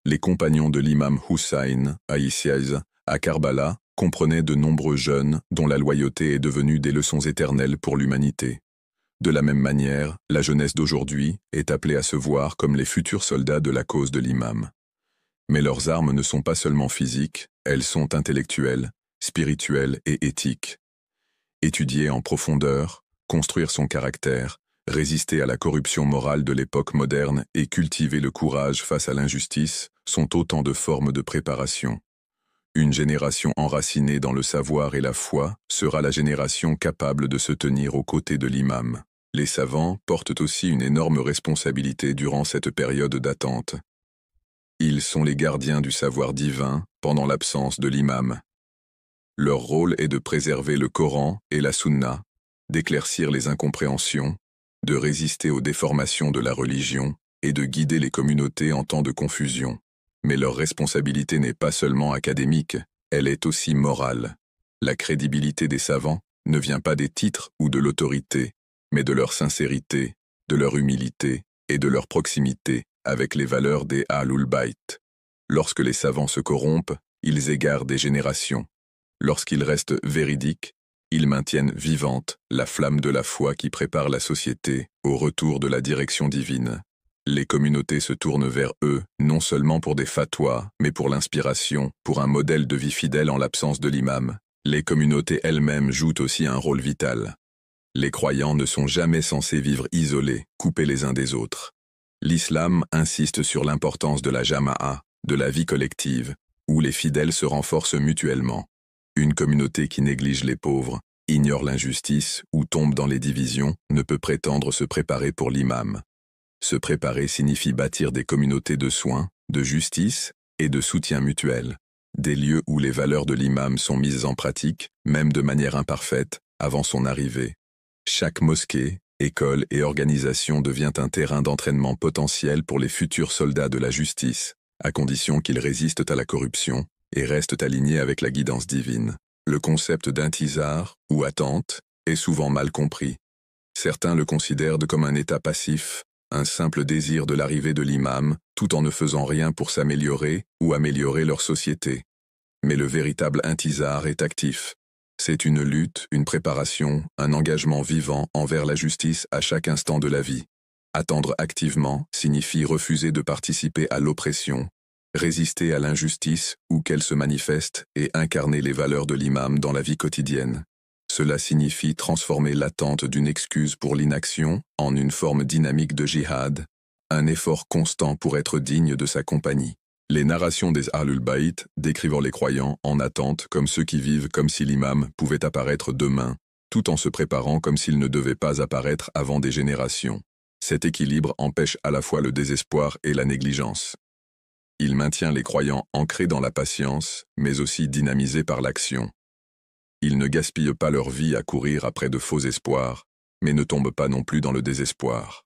Les compagnons de l'imam Hussein, à Karbala, comprenaient de nombreux jeunes dont la loyauté est devenue des leçons éternelles pour l'humanité. De la même manière, la jeunesse d'aujourd'hui est appelée à se voir comme les futurs soldats de la cause de l'imam. Mais leurs armes ne sont pas seulement physiques, elles sont intellectuelles, spirituelles et éthiques. Étudier en profondeur, construire son caractère, Résister à la corruption morale de l'époque moderne et cultiver le courage face à l'injustice sont autant de formes de préparation. Une génération enracinée dans le savoir et la foi sera la génération capable de se tenir aux côtés de l'imam. Les savants portent aussi une énorme responsabilité durant cette période d'attente. Ils sont les gardiens du savoir divin pendant l'absence de l'imam. Leur rôle est de préserver le Coran et la Sunna, d'éclaircir les incompréhensions, de résister aux déformations de la religion et de guider les communautés en temps de confusion. Mais leur responsabilité n'est pas seulement académique, elle est aussi morale. La crédibilité des savants ne vient pas des titres ou de l'autorité, mais de leur sincérité, de leur humilité et de leur proximité avec les valeurs des Ahlul Bayt. Lorsque les savants se corrompent, ils égarent des générations. Lorsqu'ils restent véridiques, ils maintiennent vivante la flamme de la foi qui prépare la société au retour de la direction divine. Les communautés se tournent vers eux, non seulement pour des fatwas, mais pour l'inspiration, pour un modèle de vie fidèle en l'absence de l'imam. Les communautés elles-mêmes jouent aussi un rôle vital. Les croyants ne sont jamais censés vivre isolés, coupés les uns des autres. L'islam insiste sur l'importance de la jama'a, de la vie collective, où les fidèles se renforcent mutuellement. Une communauté qui néglige les pauvres, ignore l'injustice ou tombe dans les divisions ne peut prétendre se préparer pour l'imam. Se préparer signifie bâtir des communautés de soins, de justice et de soutien mutuel, des lieux où les valeurs de l'imam sont mises en pratique, même de manière imparfaite, avant son arrivée. Chaque mosquée, école et organisation devient un terrain d'entraînement potentiel pour les futurs soldats de la justice, à condition qu'ils résistent à la corruption et restent alignés avec la guidance divine. Le concept d'intizar, ou attente, est souvent mal compris. Certains le considèrent comme un état passif, un simple désir de l'arrivée de l'imam, tout en ne faisant rien pour s'améliorer ou améliorer leur société. Mais le véritable intizar est actif. C'est une lutte, une préparation, un engagement vivant envers la justice à chaque instant de la vie. Attendre activement signifie refuser de participer à l'oppression, résister à l'injustice où qu'elle se manifeste et incarner les valeurs de l'imam dans la vie quotidienne. Cela signifie transformer l'attente d'une excuse pour l'inaction en une forme dynamique de jihad, un effort constant pour être digne de sa compagnie. Les narrations des Ahlul Bayt décrivant les croyants en attente comme ceux qui vivent comme si l'imam pouvait apparaître demain, tout en se préparant comme s'il ne devait pas apparaître avant des générations. Cet équilibre empêche à la fois le désespoir et la négligence. Il maintient les croyants ancrés dans la patience, mais aussi dynamisés par l'action. Ils ne gaspillent pas leur vie à courir après de faux espoirs, mais ne tombent pas non plus dans le désespoir.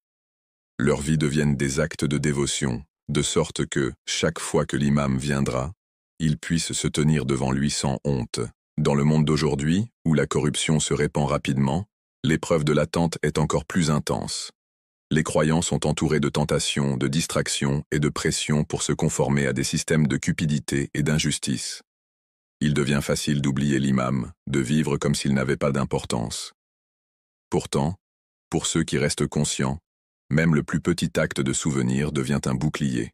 Leurs vies deviennent des actes de dévotion, de sorte que, chaque fois que l'imam viendra, ils puissent se tenir devant lui sans honte. Dans le monde d'aujourd'hui, où la corruption se répand rapidement, l'épreuve de l'attente est encore plus intense. Les croyants sont entourés de tentations, de distractions et de pressions pour se conformer à des systèmes de cupidité et d'injustice. Il devient facile d'oublier l'imam, de vivre comme s'il n'avait pas d'importance. Pourtant, pour ceux qui restent conscients, même le plus petit acte de souvenir devient un bouclier.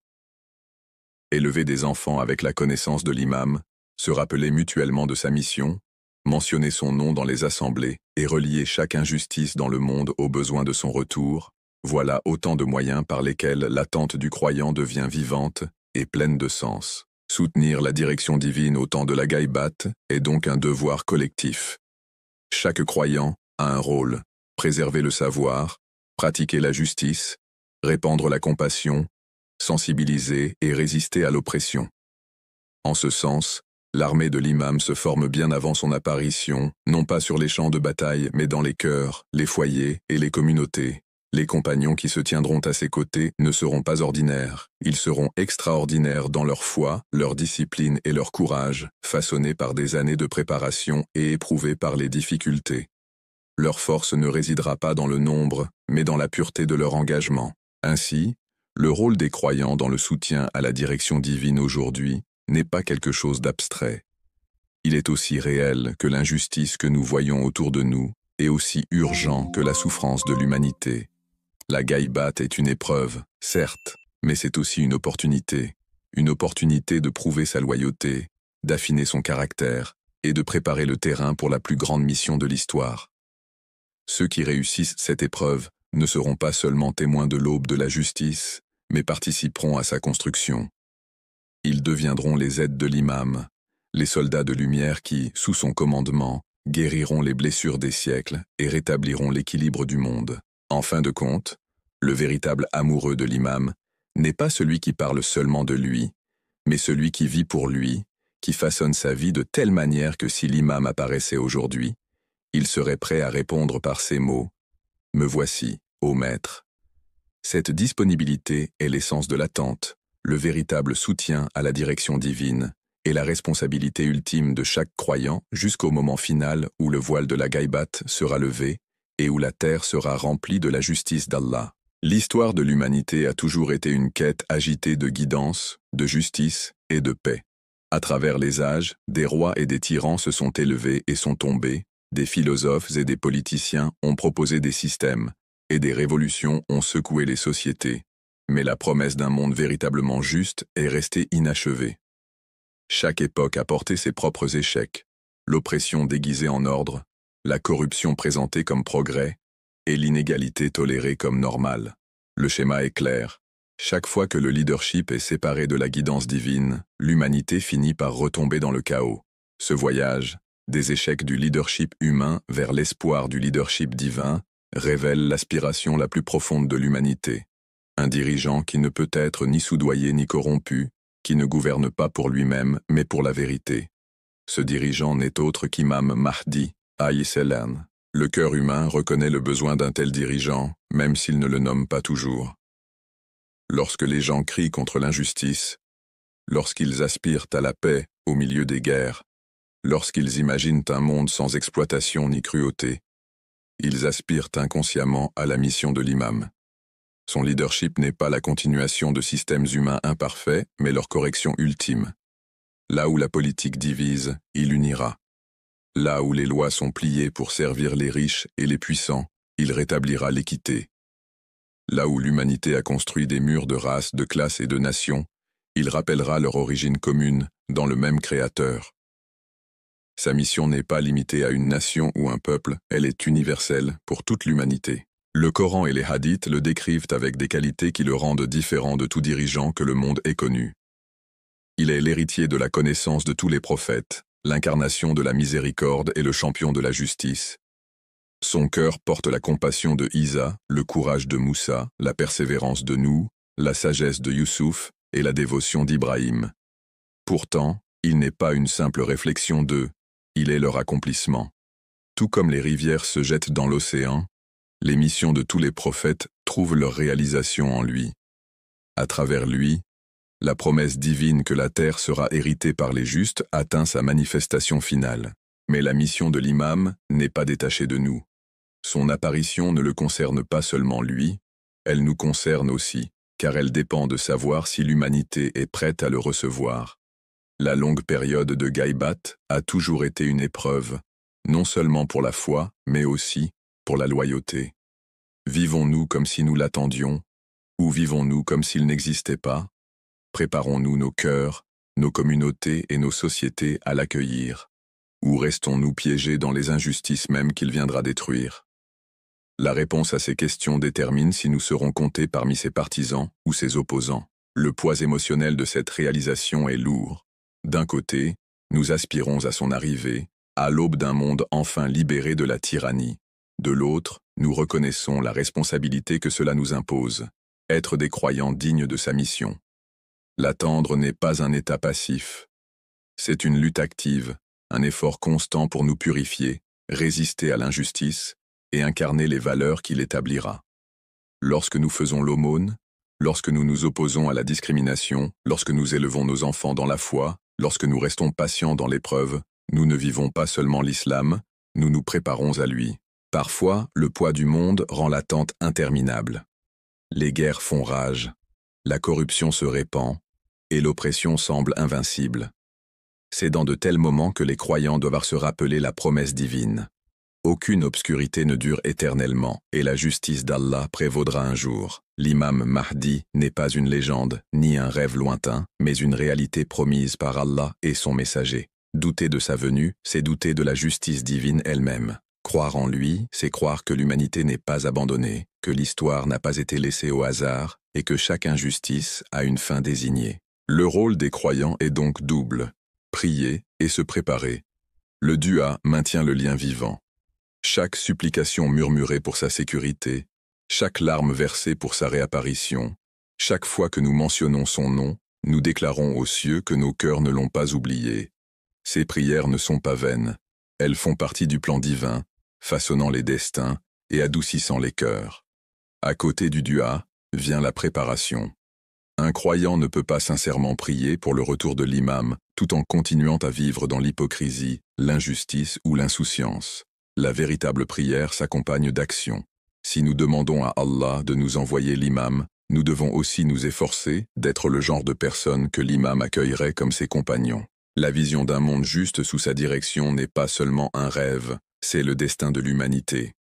Élever des enfants avec la connaissance de l'imam, se rappeler mutuellement de sa mission, mentionner son nom dans les assemblées et relier chaque injustice dans le monde aux besoins de son retour, voilà autant de moyens par lesquels l'attente du croyant devient vivante et pleine de sens. Soutenir la direction divine au temps de la Gaïbat est donc un devoir collectif. Chaque croyant a un rôle, préserver le savoir, pratiquer la justice, répandre la compassion, sensibiliser et résister à l'oppression. En ce sens, l'armée de l'imam se forme bien avant son apparition, non pas sur les champs de bataille, mais dans les cœurs, les foyers et les communautés. Les compagnons qui se tiendront à ses côtés ne seront pas ordinaires, ils seront extraordinaires dans leur foi, leur discipline et leur courage, façonnés par des années de préparation et éprouvés par les difficultés. Leur force ne résidera pas dans le nombre, mais dans la pureté de leur engagement. Ainsi, le rôle des croyants dans le soutien à la direction divine aujourd'hui n'est pas quelque chose d'abstrait. Il est aussi réel que l'injustice que nous voyons autour de nous est aussi urgent que la souffrance de l'humanité. La Gaïbat est une épreuve, certes, mais c'est aussi une opportunité de prouver sa loyauté, d'affiner son caractère et de préparer le terrain pour la plus grande mission de l'histoire. Ceux qui réussissent cette épreuve ne seront pas seulement témoins de l'aube de la justice, mais participeront à sa construction. Ils deviendront les aides de l'imam, les soldats de lumière qui, sous son commandement, guériront les blessures des siècles et rétabliront l'équilibre du monde. En fin de compte, le véritable amoureux de l'imam n'est pas celui qui parle seulement de lui, mais celui qui vit pour lui, qui façonne sa vie de telle manière que si l'imam apparaissait aujourd'hui, il serait prêt à répondre par ces mots « Me voici, ô maître ». Cette disponibilité est l'essence de l'attente, le véritable soutien à la direction divine et la responsabilité ultime de chaque croyant jusqu'au moment final où le voile de la Ghaibat sera levé et où la terre sera remplie de la justice d'Allah. L'histoire de l'humanité a toujours été une quête agitée de guidance, de justice et de paix. À travers les âges, des rois et des tyrans se sont élevés et sont tombés, des philosophes et des politiciens ont proposé des systèmes, et des révolutions ont secoué les sociétés, mais la promesse d'un monde véritablement juste est restée inachevée. Chaque époque a porté ses propres échecs, l'oppression déguisée en ordre, la corruption présentée comme progrès, et l'inégalité tolérée comme normale. Le schéma est clair. Chaque fois que le leadership est séparé de la guidance divine, l'humanité finit par retomber dans le chaos. Ce voyage, des échecs du leadership humain vers l'espoir du leadership divin, révèle l'aspiration la plus profonde de l'humanité. Un dirigeant qui ne peut être ni soudoyé ni corrompu, qui ne gouverne pas pour lui-même mais pour la vérité. Ce dirigeant n'est autre qu'Imam Mahdi, alayhi salam. Le cœur humain reconnaît le besoin d'un tel dirigeant, même s'il ne le nomme pas toujours. Lorsque les gens crient contre l'injustice, lorsqu'ils aspirent à la paix au milieu des guerres, lorsqu'ils imaginent un monde sans exploitation ni cruauté, ils aspirent inconsciemment à la mission de l'imam. Son leadership n'est pas la continuation de systèmes humains imparfaits, mais leur correction ultime. Là où la politique divise, il unira. Là où les lois sont pliées pour servir les riches et les puissants, il rétablira l'équité. Là où l'humanité a construit des murs de race, de classe et de nation, il rappellera leur origine commune dans le même Créateur. Sa mission n'est pas limitée à une nation ou un peuple, elle est universelle pour toute l'humanité. Le Coran et les hadiths le décrivent avec des qualités qui le rendent différent de tout dirigeant que le monde ait connu. Il est l'héritier de la connaissance de tous les prophètes, l'incarnation de la miséricorde et le champion de la justice. Son cœur porte la compassion de Isa, le courage de Moussa, la persévérance de Nouh, la sagesse de Youssouf et la dévotion d'Ibrahim. Pourtant, il n'est pas une simple réflexion d'eux, il est leur accomplissement. Tout comme les rivières se jettent dans l'océan, les missions de tous les prophètes trouvent leur réalisation en lui. À travers lui, la promesse divine que la terre sera héritée par les justes atteint sa manifestation finale. Mais la mission de l'imam n'est pas détachée de nous. Son apparition ne le concerne pas seulement lui, elle nous concerne aussi, car elle dépend de savoir si l'humanité est prête à le recevoir. La longue période de Ghaibat a toujours été une épreuve, non seulement pour la foi, mais aussi pour la loyauté. Vivons-nous comme si nous l'attendions, ou vivons-nous comme s'il n'existait pas? Préparons-nous nos cœurs, nos communautés et nos sociétés à l'accueillir, ou restons-nous piégés dans les injustices mêmes qu'il viendra détruire? La réponse à ces questions détermine si nous serons comptés parmi ses partisans ou ses opposants. Le poids émotionnel de cette réalisation est lourd. D'un côté, nous aspirons à son arrivée, à l'aube d'un monde enfin libéré de la tyrannie. De l'autre, nous reconnaissons la responsabilité que cela nous impose, être des croyants dignes de sa mission. L'attendre n'est pas un état passif. C'est une lutte active, un effort constant pour nous purifier, résister à l'injustice et incarner les valeurs qu'il établira. Lorsque nous faisons l'aumône, lorsque nous nous opposons à la discrimination, lorsque nous élevons nos enfants dans la foi, lorsque nous restons patients dans l'épreuve, nous ne vivons pas seulement l'islam, nous nous préparons à lui. Parfois, le poids du monde rend l'attente interminable. Les guerres font rage, la corruption se répand, et l'oppression semble invincible. C'est dans de tels moments que les croyants doivent se rappeler la promesse divine. Aucune obscurité ne dure éternellement, et la justice d'Allah prévaudra un jour. L'imam Mahdi n'est pas une légende, ni un rêve lointain, mais une réalité promise par Allah et son messager. Douter de sa venue, c'est douter de la justice divine elle-même. Croire en lui, c'est croire que l'humanité n'est pas abandonnée, que l'histoire n'a pas été laissée au hasard et que chaque injustice a une fin désignée. Le rôle des croyants est donc double: prier et se préparer. Le dua maintient le lien vivant. Chaque supplication murmurée pour sa sécurité, chaque larme versée pour sa réapparition, chaque fois que nous mentionnons son nom, nous déclarons aux cieux que nos cœurs ne l'ont pas oublié. Ces prières ne sont pas vaines. Elles font partie du plan divin, façonnant les destins et adoucissant les cœurs. À côté du dua, vient la préparation. Un croyant ne peut pas sincèrement prier pour le retour de l'imam, tout en continuant à vivre dans l'hypocrisie, l'injustice ou l'insouciance. La véritable prière s'accompagne d'action. Si nous demandons à Allah de nous envoyer l'imam, nous devons aussi nous efforcer d'être le genre de personne que l'imam accueillerait comme ses compagnons. La vision d'un monde juste sous sa direction n'est pas seulement un rêve, c'est le destin de l'humanité.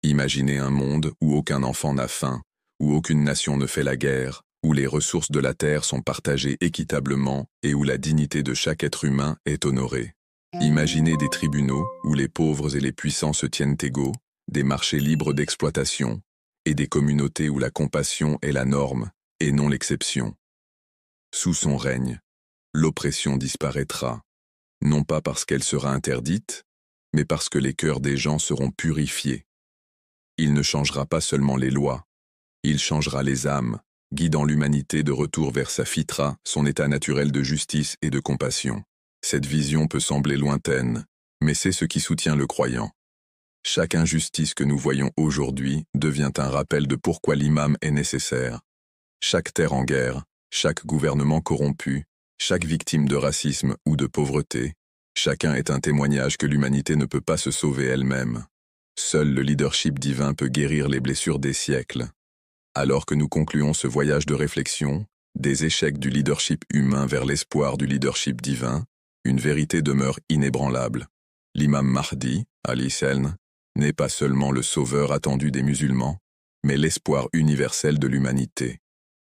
Imaginez un monde où aucun enfant n'a faim, où aucune nation ne fait la guerre, où les ressources de la terre sont partagées équitablement et où la dignité de chaque être humain est honorée. Imaginez des tribunaux où les pauvres et les puissants se tiennent égaux, des marchés libres d'exploitation, et des communautés où la compassion est la norme et non l'exception. Sous son règne, l'oppression disparaîtra, non pas parce qu'elle sera interdite, mais parce que les cœurs des gens seront purifiés. Il ne changera pas seulement les lois, il changera les âmes, guidant l'humanité de retour vers sa fitra, son état naturel de justice et de compassion. Cette vision peut sembler lointaine, mais c'est ce qui soutient le croyant. Chaque injustice que nous voyons aujourd'hui devient un rappel de pourquoi l'imam est nécessaire. Chaque terre en guerre, chaque gouvernement corrompu, chaque victime de racisme ou de pauvreté, chacun est un témoignage que l'humanité ne peut pas se sauver elle-même. Seul le leadership divin peut guérir les blessures des siècles. Alors que nous concluons ce voyage de réflexion, des échecs du leadership humain vers l'espoir du leadership divin, une vérité demeure inébranlable. L'imam Mahdi, alayhi salam, n'est pas seulement le sauveur attendu des musulmans, mais l'espoir universel de l'humanité.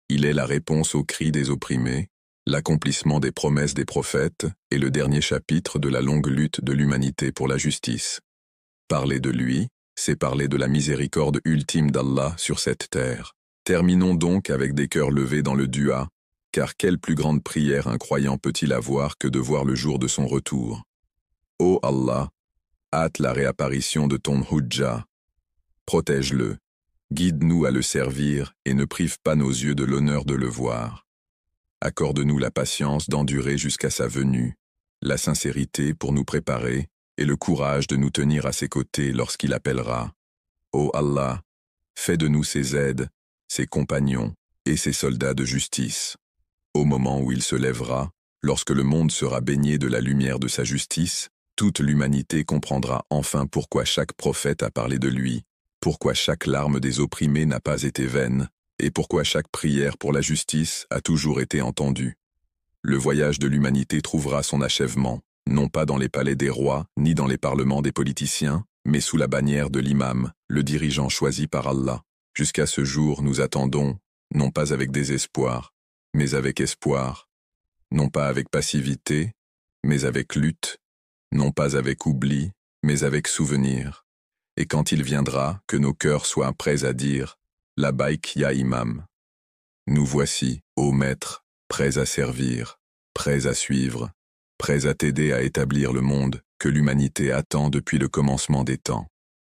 Il est la réponse aux cris des opprimés, l'accomplissement des promesses des prophètes et le dernier chapitre de la longue lutte de l'humanité pour la justice. Parler de lui, c'est parler de la miséricorde ultime d'Allah sur cette terre. Terminons donc avec des cœurs levés dans le dua, car quelle plus grande prière un croyant peut-il avoir que de voir le jour de son retour? Ô Allah, hâte la réapparition de ton Hujja. Protège-le, guide-nous à le servir et ne prive pas nos yeux de l'honneur de le voir. Accorde-nous la patience d'endurer jusqu'à sa venue, la sincérité pour nous préparer et le courage de nous tenir à ses côtés lorsqu'il appellera. Ô Allah, fais de nous ses aides, ses compagnons et ses soldats de justice. Au moment où il se lèvera, lorsque le monde sera baigné de la lumière de sa justice, toute l'humanité comprendra enfin pourquoi chaque prophète a parlé de lui, pourquoi chaque larme des opprimés n'a pas été vaine, et pourquoi chaque prière pour la justice a toujours été entendue. Le voyage de l'humanité trouvera son achèvement, non pas dans les palais des rois, ni dans les parlements des politiciens, mais sous la bannière de l'imam, le dirigeant choisi par Allah. Jusqu'à ce jour, nous attendons, non pas avec désespoir, mais avec espoir, non pas avec passivité, mais avec lutte, non pas avec oubli, mais avec souvenir. Et quand il viendra, que nos cœurs soient prêts à dire « Labaïk ya imam ». Nous voici, ô maître, prêts à servir, prêts à suivre, prêts à t'aider à établir le monde que l'humanité attend depuis le commencement des temps.